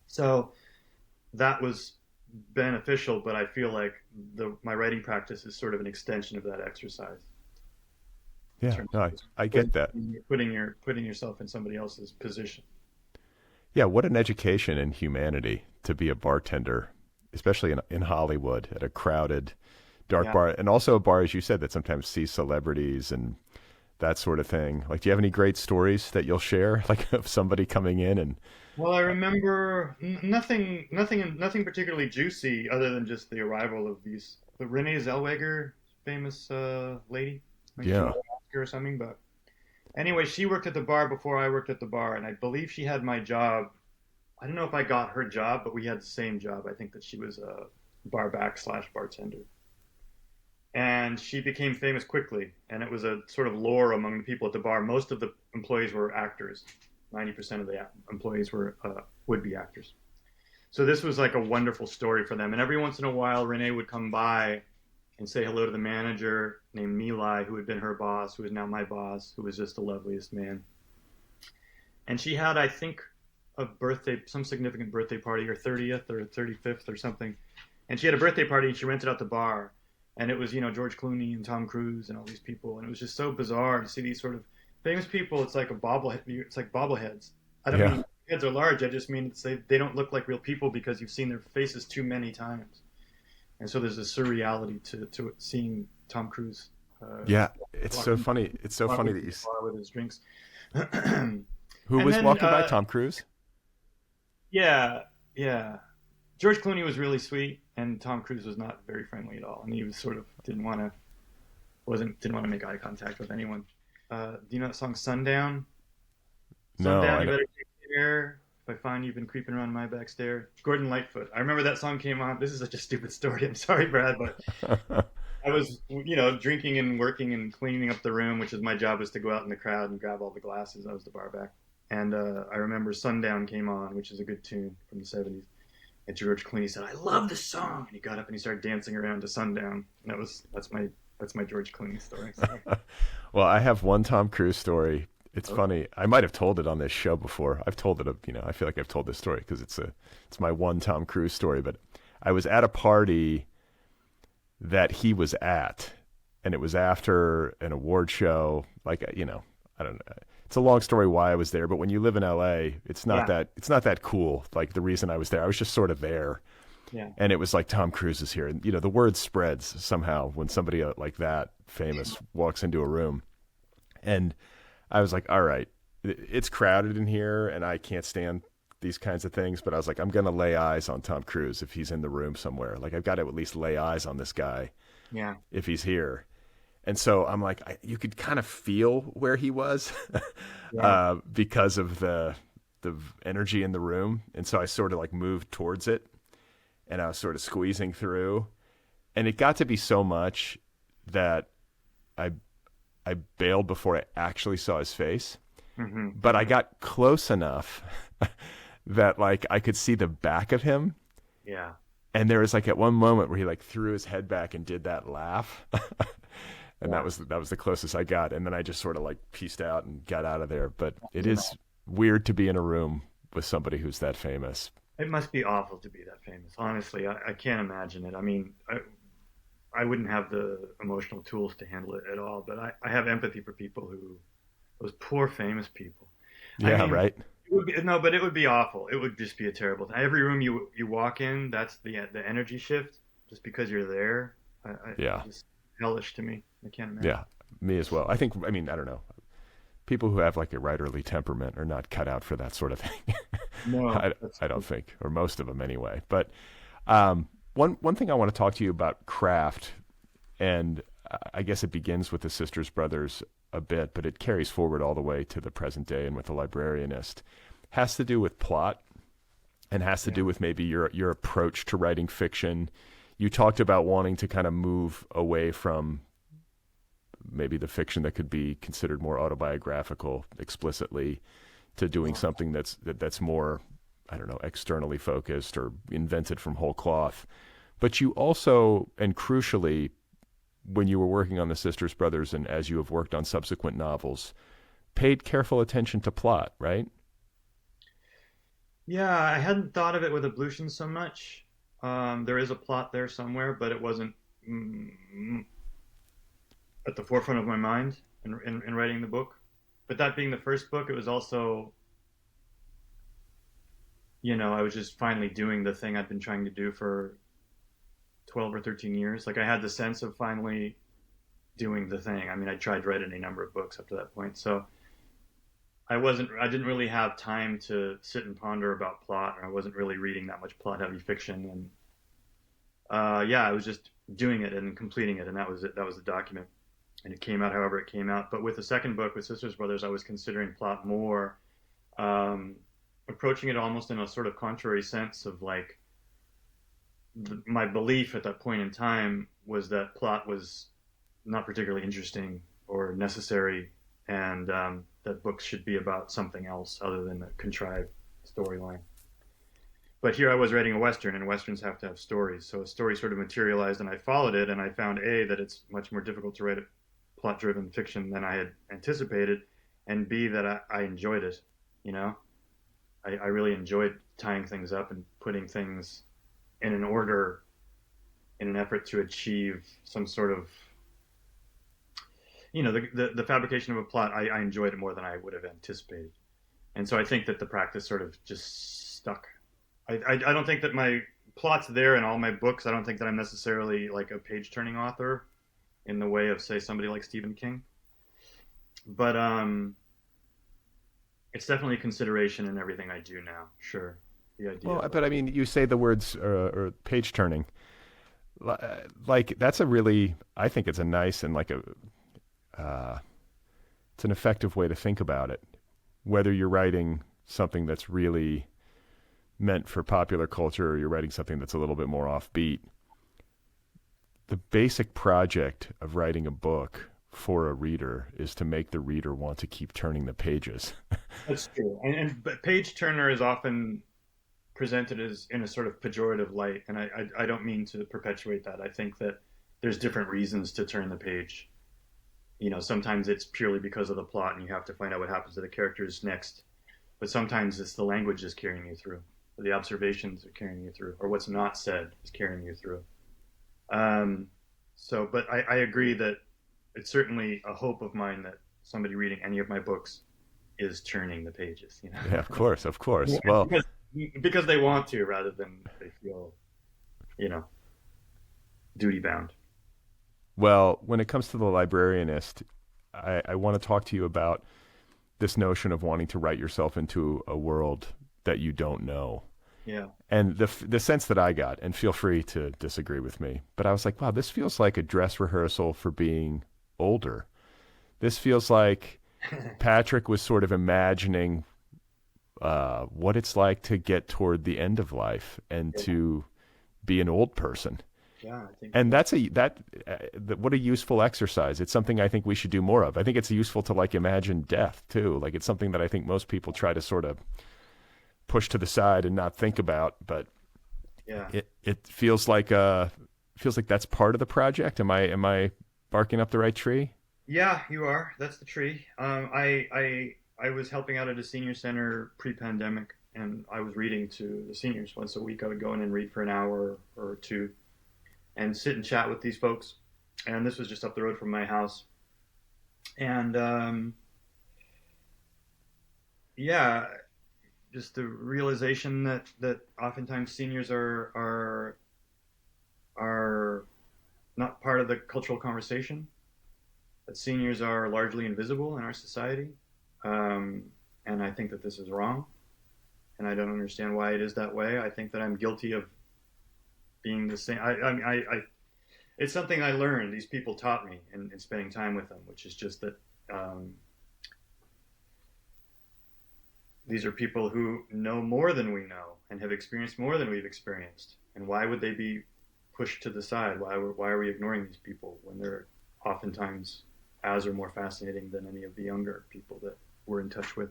So that was beneficial, but I feel like my writing practice is sort of an extension of that exercise in yeah, terms no, of I get that. putting yourself in somebody else's position. Yeah, what an education in humanity to be a bartender, especially in Hollywood at a crowded, dark Yeah. bar, and also a bar, as you said, that sometimes sees celebrities and that sort of thing. Like, do you have any great stories that you'll share, like of somebody coming in and Well, I remember nothing particularly juicy other than just the arrival of the Renee Zellweger, famous lady. I think she won yeah, an Oscar or something. But anyway, she worked at the bar before I worked at the bar, and I believe she had my job. I don't know if I got her job, but we had the same job. I think that she was a bar back slash bartender. And she became famous quickly, and it was a sort of lore among the people at the bar. Most of the employees were actors. 90% of the employees were would-be actors. So this was like a wonderful story for them. And every once in a while, Renee would come by and say hello to the manager named Milai, who had been her boss, who is now my boss, who was just the loveliest man. And she had, I think, some significant birthday party, or 30th or 35th or something. And she had a birthday party, and she rented out the bar. And it was, George Clooney and Tom Cruise and all these people. And it was just so bizarre to see these sort of famous people. It's like it's like bobbleheads. I don't yeah, mean heads are large. I just mean they don't look like real people because you've seen their faces too many times. And so there's a surreality to seeing Tom Cruise yeah. It's so walking, funny. It's so funny walking that to you. the bar with his drinks. And Who was then, walking by? Tom Cruise. yeah, yeah. George Clooney was really sweet, and Tom Cruise was not very friendly at all. And he was sort of didn't want to make eye contact with anyone. Do you know that song Sundown? No, Sundown, I you don't. better take care. If I find you've been creeping around my back stair. Gordon Lightfoot. I remember that song came on. This is such a stupid story. I'm sorry, Brad, but I was, drinking and working and cleaning up the room, which is my job, was to go out in the crowd and grab all the glasses. I was the bar back. And I remember Sundown came on, which is a good tune from the 70s. And George Clooney said, "I love this song," and he got up and he started dancing around to Sundown. And that's my George Clooney story. So. Well, I have one Tom Cruise story. It's funny. I might have told it on this show before. I've told it. I feel like I've told this story because it's my one Tom Cruise story. But I was at a party that he was at, and it was after an award show. Like, I don't know. It's a long story why I was there, but when you live in LA, Yeah, it's not that cool. Like, the reason I was there, I was just sort of there, yeah, and it was like Tom Cruise is here, and the word spreads somehow when somebody like that famous walks into a room, and I was like, all right, it's crowded in here, and I can't stand these kinds of things, but I was like, I'm gonna lay eyes on Tom Cruise if he's in the room somewhere. Like, I've got to at least lay eyes on this guy yeah. if he's here. And so I'm like, you could kind of feel where he was Yeah. because of the energy in the room. And so I sort of like moved towards it, and I was sort of squeezing through, and it got to be so much that I I bailed before I actually saw his face. Hmm. But I got close enough that like I could see the back of him. Yeah. And there was like at one moment where he like threw his head back and did that laugh. And Yeah. that was the closest I got. And then I just sort of like pieced out and got out of there. But it Yeah. is weird to be in a room with somebody who's that famous. It must be awful to be that famous. Honestly, I can't imagine it. I mean, I wouldn't have the emotional tools to handle it at all, but I have empathy for people who, those poor famous people. I Yeah, mean, right. it would be, no, but it would be awful. It would just be a terrible thing. Every room you walk in, that's the energy shift. Just because you're there, Yeah. it's just hellish to me. I can't imagine. Yeah. Me as well. I mean, I don't know. People who have like a writerly temperament are not cut out for that sort of thing. No, that's I don't think, or most of them anyway. But one thing I want to talk to you about craft, and I guess it begins with the Sisters Brothers a bit, but it carries forward all the way to the present day and with the Librarianist, has to do with plot and has to yeah. do with maybe your approach to writing fiction. You talked about wanting to kind of move away from maybe the fiction that could be considered more autobiographical explicitly to doing something that's more, I don't know, externally focused or invented from whole cloth. But you also, and crucially, when you were working on the Sisters Brothers and as you have worked on subsequent novels, paid careful attention to plot, right? Yeah, I hadn't thought of it with ablutions so much. There is a plot there somewhere, but it wasn't mm, at the forefront of my mind in writing the book. But that being the first book, it was also, I was just finally doing the thing I'd been trying to do for 12 or 13 years. Like I had the sense of finally doing the thing. I mean, I tried writing a number of books up to that point. So I didn't really have time to sit and ponder about plot, or I wasn't really reading that much plot heavy fiction. And yeah, I was just doing it and completing it. And that was it. That was the document. And it came out however it came out. But with the second book, with Sisters Brothers, I was considering plot more, um, approaching it almost in a sort of contrary sense of like, my belief at that point in time was that plot was not particularly interesting or necessary, and that books should be about something else other than a contrived storyline. But here I was writing a Western, and Westerns have to have stories. So a story sort of materialized, and I followed it, and I found A, that it's much more difficult to write a plot driven fiction than I had anticipated, and B, that I enjoyed it. You know, I really enjoyed tying things up and putting things in an order in an effort to achieve some sort of, the fabrication of a plot. I enjoyed it more than I would have anticipated. And so I think that the practice sort of just stuck. I don't think that my plot's there in all my books. I don't think that I'm necessarily like a page turning author in the way of, say, somebody like Stephen King. But it's definitely a consideration in everything I do now. Sure. The idea Well, of but I mean, you say the words or page turning. Like that's a really, I think it's a nice and like it's an effective way to think about it. Whether you're writing something that's really meant for popular culture or you're writing something that's a little bit more offbeat, the basic project of writing a book for a reader is to make the reader want to keep turning the pages. that's true. But page turner is often presented as in a sort of pejorative light, and I don't mean to perpetuate that. I think that there's different reasons to turn the page. Sometimes it's purely because of the plot, and you have to find out what happens to the characters next. But sometimes it's the language is carrying you through, or the observations are carrying you through, or what's not said is carrying you through. But I agree that it's certainly a hope of mine that somebody reading any of my books is turning the pages. Yeah, of course, of course. Yeah, Well, because they want to rather than they feel, you know, duty bound. well, when it comes to the librarianist, I want to talk to you about this notion of wanting to write yourself into a world that you don't know. Yeah. And the sense that I got, and feel free to disagree with me, but I was like, wow, this feels like a dress rehearsal for being older. This feels like Patrick was sort of imagining what it's like to get toward the end of life and Yeah, to be an old person. yeah, I think And so. that's what a useful exercise. It's something I think we should do more of. I think it's useful to like imagine death too. Like it's something that I think most people try to sort of push to the side and not think about, but Yeah. it feels like that's part of the project. Am I barking up the right tree? Yeah, you are. That's the tree. I was helping out at a senior center pre-pandemic, and I was reading to the seniors once a week. I would go in and read for an hour or two, and sit and chat with these folks. And this was just up the road from my house. And yeah, just the realization that oftentimes seniors are not part of the cultural conversation. That seniors are largely invisible in our society, um, and I think that this is wrong. And I don't understand why it is that way. I think that I'm guilty of being the same. It's something I learned. These people taught me in spending time with them, which is just that um, these are people who know more than we know and have experienced more than we've experienced. And why would they be pushed to the side? Why are we ignoring these people when they're oftentimes as or more fascinating than any of the younger people that we're in touch with?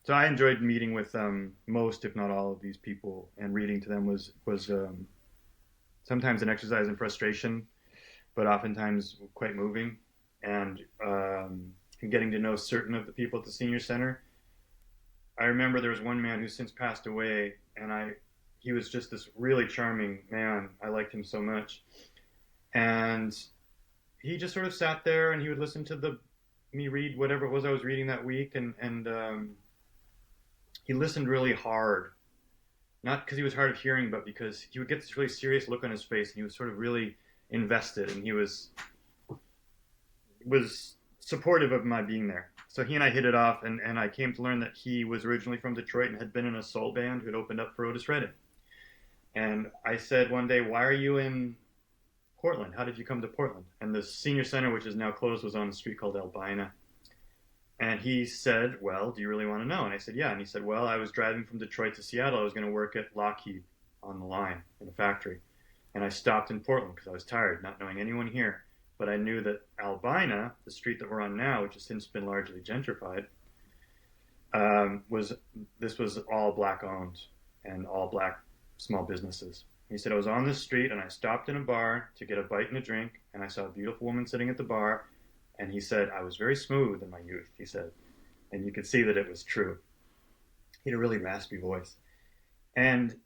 So I enjoyed meeting with most, if not all, of these people, and reading to them was sometimes an exercise in frustration, but oftentimes quite moving. And getting to know certain of the people at the senior center. I remember there was one man who's since passed away, and he was just this really charming man. I liked him so much, and he just sort of sat there and he would listen to the me read whatever it was I was reading that week, and he listened really hard, not because he was hard of hearing, but because he would get this really serious look on his face, and he was sort of really invested, and he was supportive of my being there. So he and I hit it off, and I came to learn that he was originally from Detroit and had been in a soul band who had opened up for Otis Redding. And I said one day, "Why are you in Portland? How did you come to Portland?" And the senior center, which is now closed, was on a street called Albina. And he said, "Well, do you really want to know?" And I said, "Yeah." And he said, "Well, I was driving from Detroit to Seattle. I was going to work at Lockheed on the line in a factory. And I stopped in Portland because I was tired, not knowing anyone here. But I knew that Albina, the street that we're on now, which has since been largely gentrified, was this was all black owned and all black small businesses." He said, "I was on this street and I stopped in a bar to get a bite and a drink, and I saw a beautiful woman sitting at the bar. And he said, I was very smooth in my youth," he said. And you could see that it was true. He had a really raspy voice. And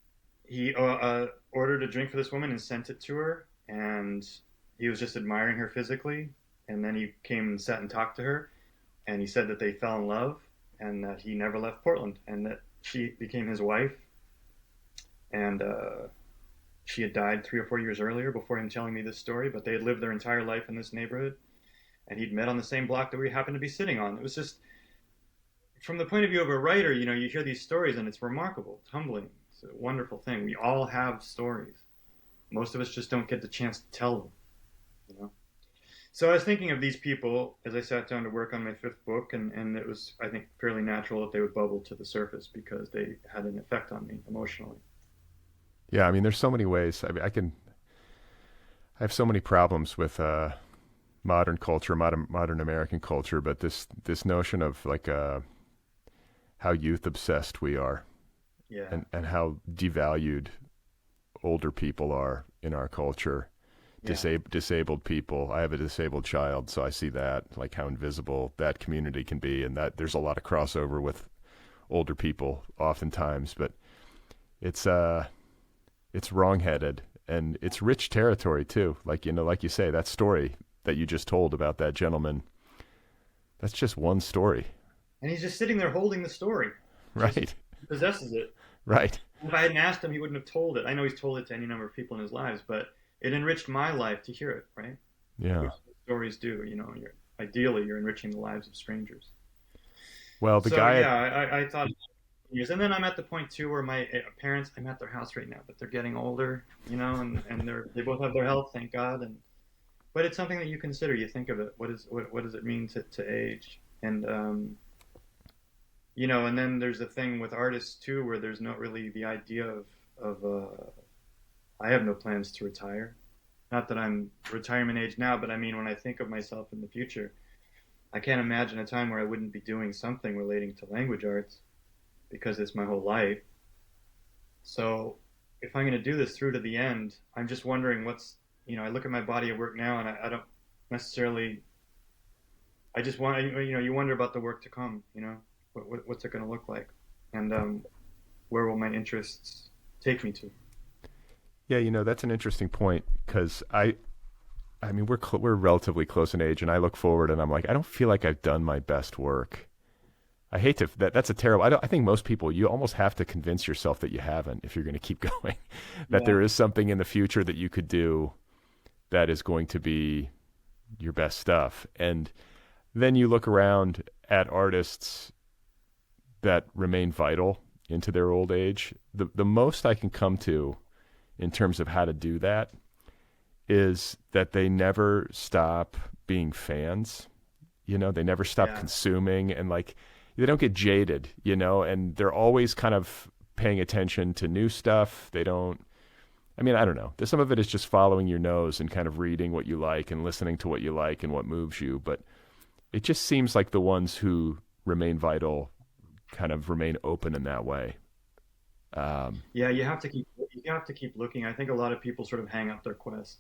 he ordered a drink for this woman and sent it to her. And he was just admiring her physically. And then he came and sat and talked to her. And he said that they fell in love and that he never left Portland and that she became his wife. And she had died 3 or 4 years earlier before him telling me this story, but they had lived their entire life in this neighborhood. And he'd met on the same block that we happened to be sitting on. It was just, from the point of view of a writer, you hear these stories and it's remarkable, it's humbling, it's a wonderful thing. We all have stories. Most of us just don't get the chance to tell them, you know. So I was thinking of these people as I sat down to work on my fifth book, and it was, I think, fairly natural that they would bubble to the surface because they had an effect on me emotionally. Yeah, I mean, there's so many ways. I have so many problems with modern culture, modern American culture, but this notion of like how youth obsessed we are, Yeah, and how devalued older people are in our culture. yeah, Disabled people. I have a disabled child, so I see that, like how invisible that community can be, and that there's a lot of crossover with older people oftentimes, but it's it's wrongheaded and it's rich territory too. Like like you say, that story that you just told about that gentleman, that's just one story. and he's just sitting there holding the story, just Right. possesses it. Right. If I hadn't asked him, he wouldn't have told it. I know he's told it to any number of people in his lives, but it enriched my life to hear it, right? Yeah. Which stories do, ideally you're enriching the lives of strangers. Well, the So guy at yeah, I thought years, and then I'm at the point too where my parents, I'm at their house right now, but they're getting older, and they both have their health, thank God, and but it's something that you consider. You think of it. What does it mean to age? And and then there's a thing with artists too, where there's not really the idea of I have no plans to retire. Not that I'm retirement age now, but I mean, when I think of myself in the future, I can't imagine a time where I wouldn't be doing something relating to language arts because it's my whole life. So if I'm going to do this through to the end, I'm just wondering I look at my body of work now and I don't necessarily, I just want, you wonder about the work to come, what's it going to look like? And where will my interests take me to? Yeah, that's an interesting point because I mean, we're relatively close in age, and I look forward and I'm like, I don't feel like I've done my best work. I hate to that's a terrible. I think most people, you almost have to convince yourself that you haven't if you're going to keep going. That Yeah. there is something in the future that you could do that is going to be your best stuff. And then you look around at artists that remain vital into their old age. The most I can come to in terms of how to do that is that they never stop being fans. They never stop Yeah. consuming, and like they don't get jaded, and they're always kind of paying attention to new stuff. They don't, I mean, I don't know. Some of it is just following your nose and kind of reading what you like and listening to what you like and what moves you. But it just seems like the ones who remain vital kind of remain open in that way. Um, Yeah, you have to keep looking. I think a lot of people sort of hang up their quest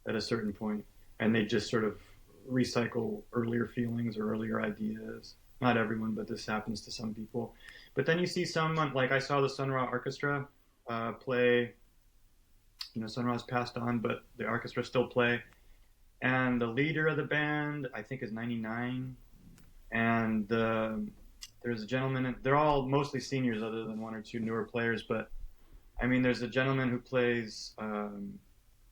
at a certain point, and they just sort of recycle earlier feelings or earlier ideas. Not everyone, but this happens to some people. But then you see someone like I saw the Sun Ra Orchestra play. Sun Ra's passed on, but the orchestra still play. And the leader of the band, I think, is 99. And there's a gentleman. They're all mostly seniors, other than one or two newer players. But I mean, there's a gentleman who plays. I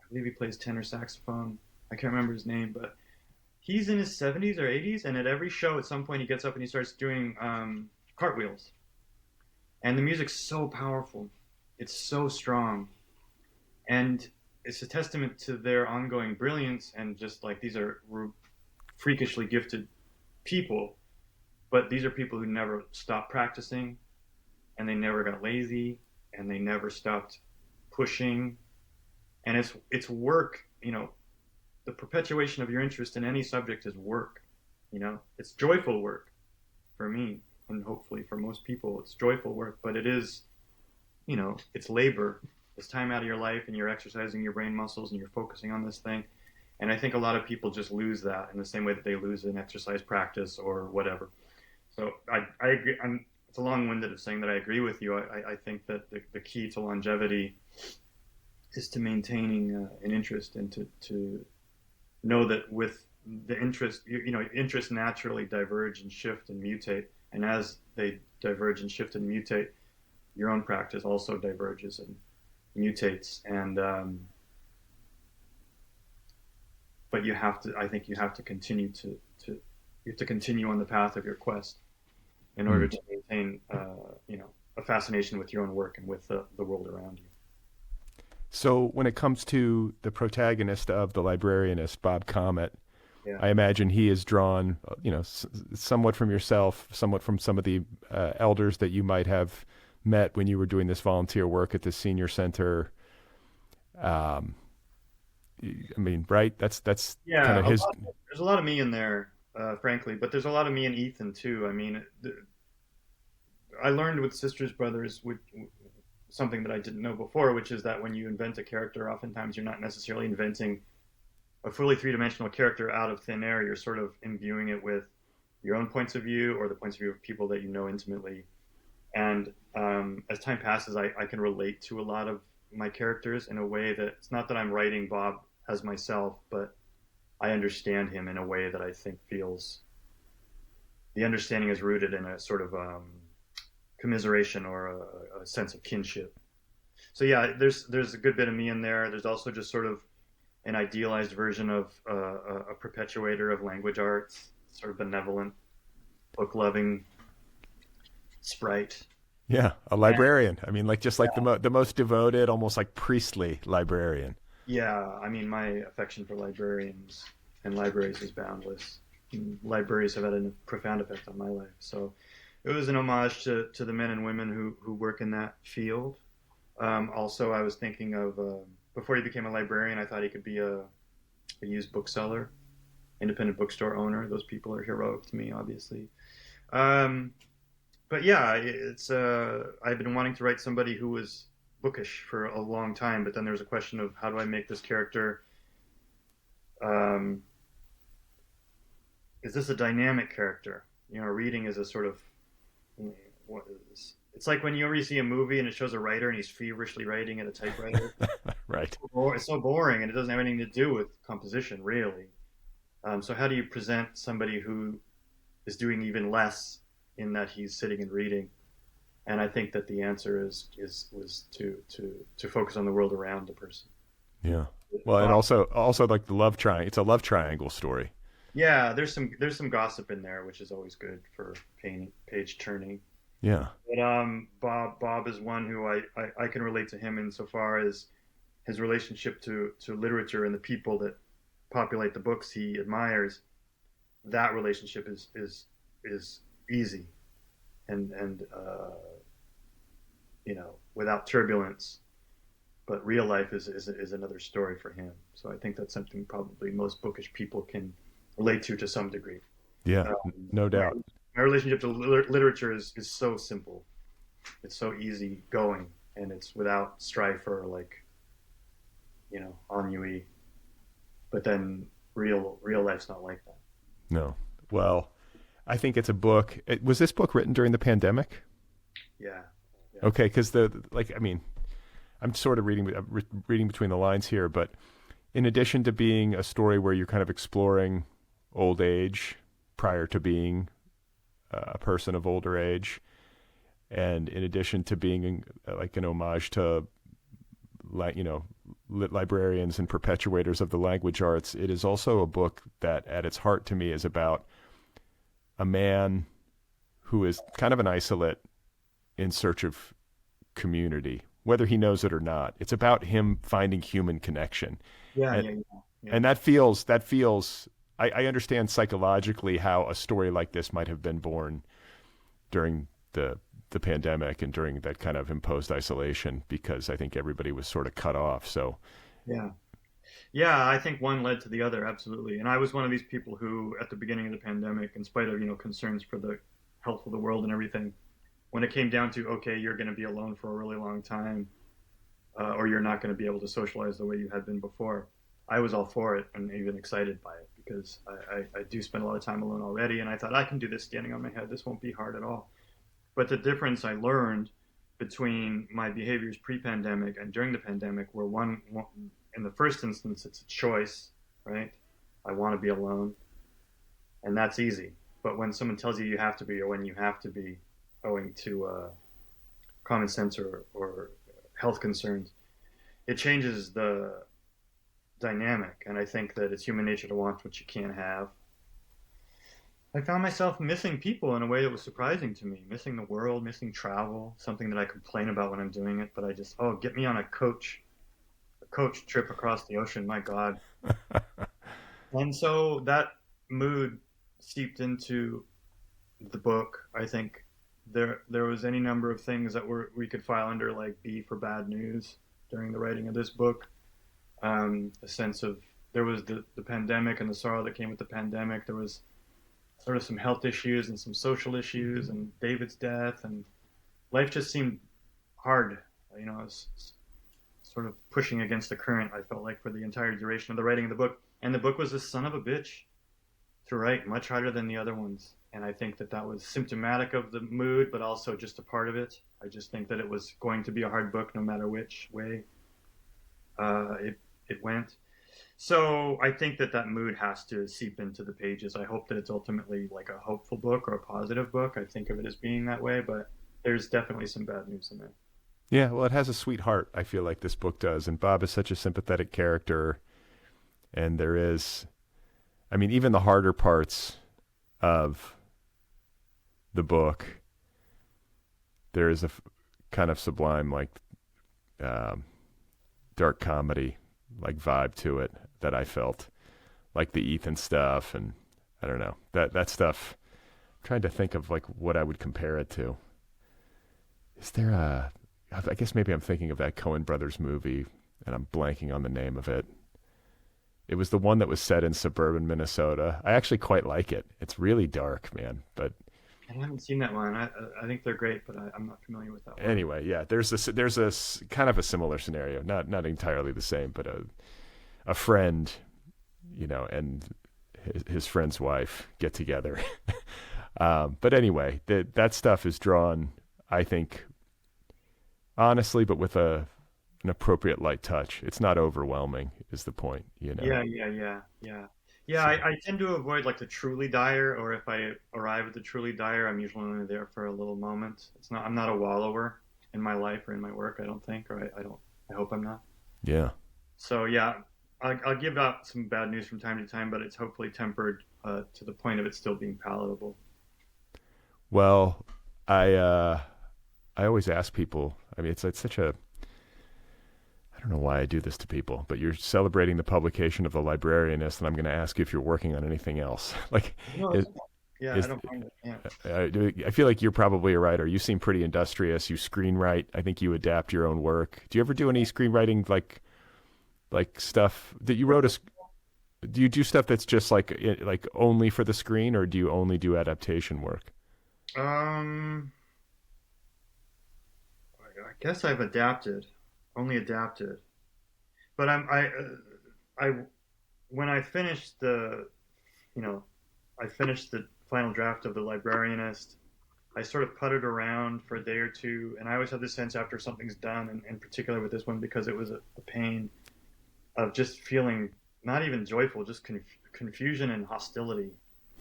believe he plays tenor saxophone. I can't remember his name, but he's in his 70s or 80s, and at every show, at some point, he gets up and he starts doing cartwheels. And the music's so powerful, it's so strong, and it's a testament to their ongoing brilliance. And just like these are freakishly gifted people, but these are people who never stopped practicing, and they never got lazy, and they never stopped pushing. And it's work. The perpetuation of your interest in any subject is work. It's joyful work for me, and hopefully for most people, it's joyful work. But it is, it's labor. It's time out of your life, and you're exercising your brain muscles, and you're focusing on this thing. And I think a lot of people just lose that in the same way that they lose an exercise practice or whatever. So I agree. It's a long-winded of saying that I agree with you. I think that the key to longevity is to maintaining an interest and to know that with the interest, interests naturally diverge and shift and mutate. And as they diverge and shift and mutate, your own practice also diverges and mutates. And but I think you have to continue you have to continue on the path of your quest in order mm. to maintain, a fascination with your own work and with the world around you. So when it comes to the protagonist of The Librarianist, Bob Comet, Yeah. I imagine he is drawn, somewhat from yourself, somewhat from some of the elders that you might have met when you were doing this volunteer work at the senior center. Um, I mean, right? That's kind Yeah, of his. there's a lot of me in there, frankly, but there's a lot of me and Ethan too. I mean, I learned with Sisters Brothers something that I didn't know before, which is that when you invent a character, oftentimes you're not necessarily inventing a fully three-dimensional character out of thin air. You're sort of imbuing it with your own points of view or the points of view of people that you know intimately. And as time passes, I can relate to a lot of my characters in a way that it's not that I'm writing Bob as myself, but I understand him in a way that I think feels the understanding is rooted in a sort of commiseration or a sense of kinship. So yeah, there's a good bit of me in there. There's also just sort of an idealized version of a perpetuator of language arts, sort of benevolent, book-loving sprite. Yeah, a And librarian. I mean, like just like the most devoted, almost like priestly librarian. Yeah, I mean, my affection for librarians and libraries is boundless. Libraries have had a profound effect on my life. So it was an homage to the men and women who work in that field. Also, I was thinking of before he became a librarian, I thought he could be a used bookseller, independent bookstore owner. Those people are heroic to me, obviously. Um, but yeah, it's I've been wanting to write somebody who was bookish for a long time, but then there's a question of how do I make this character um, is this a dynamic character? You know, reading is a sort of what is it's like when you already see a movie and it shows a writer and he's feverishly writing at a typewriter. Right. It's so boring and it doesn't have anything to do with composition, really. So how do you present somebody who is doing even less in that he's sitting and reading? And I think that the answer is was to focus on the world around the person. Yeah. Well, and also like the love triangle. It's a love triangle story. Yeah, there's some gossip in there, which is always good for page turning. Yeah. But Bob is one who I can relate to him insofar as his relationship to literature and the people that populate the books he admires. That relationship is easy and without turbulence. But real life is another story for him. So I think that's something probably most bookish people can relate to some degree. Yeah. No My, doubt. my relationship to literature is so simple. It's so easy going, and it's without strife or ennui. But then real life's not like that. No. Well, I think it's a book. Was this book written during the pandemic? Yeah, yeah, Okay, because I mean, I'm sort of reading between the lines here, but in addition to being a story where you're kind of exploring old age prior to being a person of older age, and in addition to being like an homage to librarians and perpetuators of the language arts, it is also a book that at its heart to me is about a man who is kind of an isolate in search of community, whether he knows it or not. It's about him finding human connection. yeah, And yeah, yeah. and that feels I understand psychologically how a story like this might have been born during the pandemic and during that kind of imposed isolation, because I think everybody was sort of cut off. So Yeah. Yeah, I think one led to the other, absolutely. And I was one of these people who, at the beginning of the pandemic, in spite of concerns for the health of the world and everything, when it came down to okay, you're going to be alone for a really long time, or you're not going to be able to socialize the way you had been before, I was all for it and even excited by it because I do spend a lot of time alone already, and I thought I can do this standing on my head. This won't be hard at all. But the difference I learned between my behaviors pre-pandemic and during the pandemic were one in the first instance, it's a choice, right? I want to be alone, and that's easy. But when someone tells you you have to be, or when you have to be, owing to common sense or health concerns, it changes the dynamic. And I think that it's human nature to want what you can't have. I found myself missing people in a way that was surprising to me, missing the world, missing travel, something that I complain about when I'm doing it, but I just, oh, get me on a coach trip across the ocean, my God. And so that mood seeped into the book. I think there was any number of things that we could file under like B for bad news during the writing of this book. A sense of there was the pandemic and the sorrow that came with the pandemic. There was sort of some health issues and some social issues and David's death, and life just seemed hard. It was sort of pushing against the current, I felt like, for the entire duration of the writing of the book. And the book was a son of a bitch to write, much harder than the other ones. And I think that was symptomatic of the mood, but also just a part of it. I just think that it was going to be a hard book no matter which way it went. So I think that mood has to seep into the pages. I hope that it's ultimately like a hopeful book or a positive book. I think of it as being that way, but there's definitely some bad news in there. yeah, well, it has a sweet heart. I feel like this book does, and Bob is such a sympathetic character. And there is, I mean, even the harder parts of the book, there is kind of sublime, like, dark comedy like vibe to it that I felt, like the Ethan stuff, and I don't know that stuff. I'm trying to think of like what I would compare it to. Is there a? I guess maybe I'm thinking of that Coen Brothers movie, and I'm blanking on the name of it. It was the one that was set in suburban Minnesota. I actually quite like it. It's really dark, man. But I haven't seen that one. I think they're great, but I'm not familiar with that one. anyway, yeah, there's a kind of a similar scenario, not entirely the same, but a friend, and his friend's wife get together. But anyway, that stuff is drawn, I think, honestly, but with an appropriate light touch. It's not overwhelming, is the point, Yeah, yeah, yeah, yeah. Yeah, So I tend to avoid like the truly dire, or if I arrive at the truly dire, I'm usually only there for a little moment. I'm not a wallower in my life or in my work, I don't think, or I don't, I hope I'm not. yeah. So yeah, I'll give out some bad news from time to time, but it's hopefully tempered to the point of it still being palatable. Well, I always ask people. I mean, it's such a I don't know why I do this to people, but you're celebrating the publication of The Librarianist, and I'm going to ask you if you're working on anything else. Like, No, is, yeah, I is don't mind it. Yeah. I feel like you're probably a writer. You seem pretty industrious. You screenwrite. I think you adapt your own work. Do you ever do any screenwriting, like stuff that you wrote? Do you do stuff that's just like only for the screen, or do you only do adaptation work? Um, I guess I've adapted, only adapted, but I when I finished you know, I finished the final draft of The Librarianist. I sort of puttered around for a day or two, and I always have this sense after something's done, and in particular with this one because it was a pain of just feeling not even joyful, just confusion and hostility.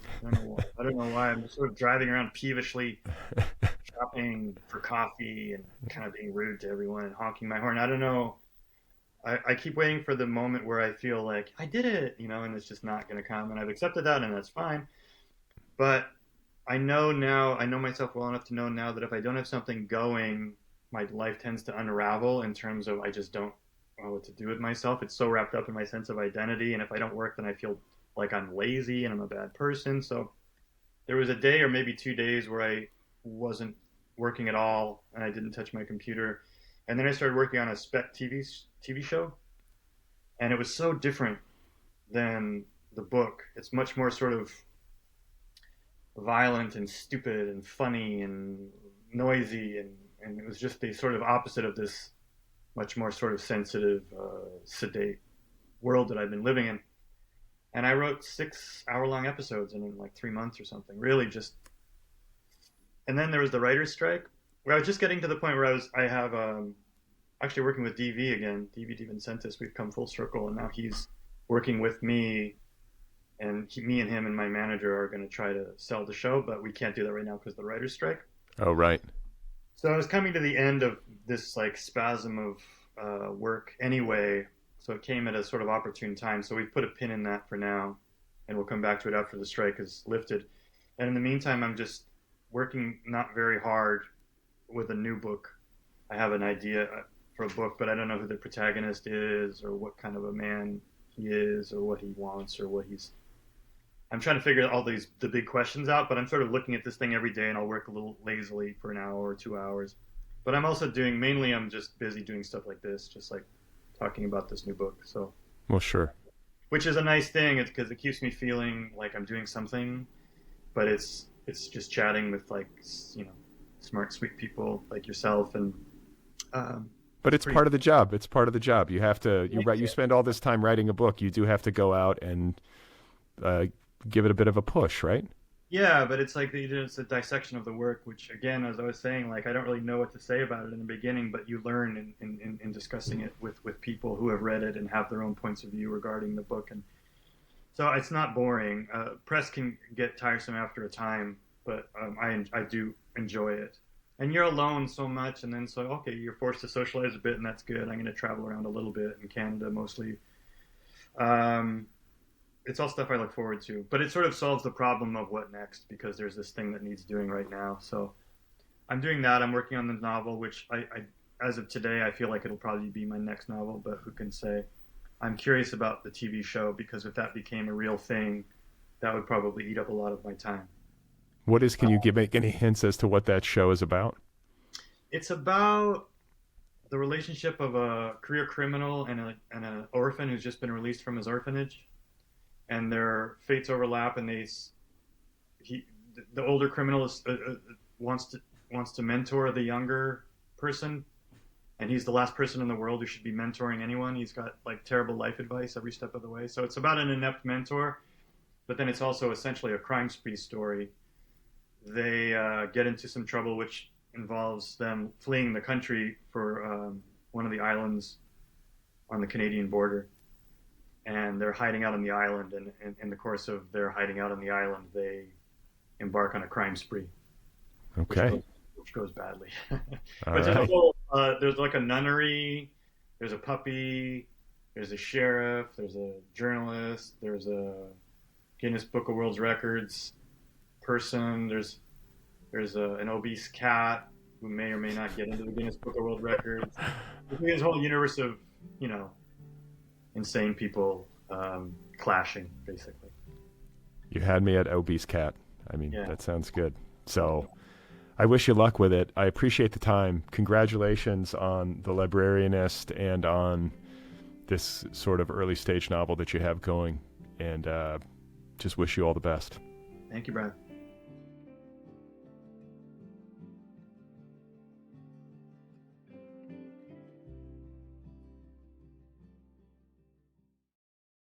I don't know why. I don't know why. I'm just sort of driving around peevishly, shopping for coffee and kind of being rude to everyone and honking my horn. I don't know. I keep waiting for the moment where I feel like I did it, and it's just not going to come. And I've accepted that, and that's fine. But I know now, I know myself well enough to know now that if I don't have something going, my life tends to unravel in terms of I just don't know what to do with myself. It's so wrapped up in my sense of identity. And if I don't work, then I feel like I'm lazy and I'm a bad person. So there was a day or maybe 2 days where I wasn't working at all and I didn't touch my computer. And then I started working on a spec TV show. And it was so different than the book. It's much more sort of violent and stupid and funny and noisy, and it was just the sort of opposite of this much more sort of sensitive, sedate world that I've been living in. And I wrote 6 hour long episodes in like 3 months or something. Really just, and then there was the writer's strike where I was just getting to the point where I have actually working with DV again, DV DiVincentis. We've come full circle, and now he's working with me and me and him and my manager are going to try to sell the show, but we can't do that right now because of the writer's strike. Oh, right. So I was coming to the end of this like spasm of work anyway, so it came at a sort of opportune time. So we've put a pin in that for now, and we'll come back to it after the strike is lifted. And in the meantime, I'm just working not very hard with a new book. I have an idea for a book, but I don't know who the protagonist is or what kind of a man he is or what he wants or what he's I'm trying to figure all the big questions out, but I'm sort of looking at this thing every day, and I'll work a little lazily for an hour or 2 hours. But I'm also I'm just busy doing stuff like this, just like talking about this new book. So, Well, sure. which is a nice thing, it's because it keeps me feeling like I'm doing something, but it's just chatting with like smart, sweet people like yourself, and But it's it's pretty. part of the job. It's part of the job. You have to. You write. You spend all this time writing a book. You do have to go out and uh, give it a bit of a push, right? Yeah, but it's like it's a dissection of the work, which again, as I was saying, like I don't really know what to say about it in the beginning, but you learn in discussing it with people who have read it and have their own points of view regarding the book, and so it's not boring. Press can get tiresome after a time, but I do enjoy it. And you're alone so much, and then so okay, you're forced to socialize a bit, and that's good. I'm going to travel around a little bit in Canada mostly. Um, it's all stuff I look forward to. But it sort of solves the problem of what next because there's this thing that needs doing right now. So I'm doing that. I'm working on the novel, which as of today, I feel like it'll probably be my next novel, but who can say? I'm curious about the TV show because if that became a real thing, that would probably eat up a lot of my time. Can you make any hints as to what that show is about? It's about the relationship of a career criminal and an orphan who's just been released from his orphanage, and their fates overlap, and he the older criminal wants to mentor the younger person, and he's the last person in the world who should be mentoring anyone. He's got like terrible life advice every step of the way. So it's about an inept mentor, but then it's also essentially a crime spree story. They get into some trouble, which involves them fleeing the country for one of the islands on the Canadian border. And they're hiding out on the island, and in the course of their hiding out on the island, they embark on a crime spree, Okay. which goes badly. All But there's a right. whole, there's like a nunnery, there's a puppy, there's a sheriff, there's a journalist, there's a Guinness Book of World Records person, an obese cat who may or may not get into the Guinness Book of World Records. There's a whole universe of, you know, insane people clashing, basically. You had me at obese cat. I mean, Yeah. that sounds good. So I wish you luck with it. I appreciate the time. Congratulations on The Librarianist and on this sort of early stage novel that you have going. And just wish you all the best. Thank you, Brad.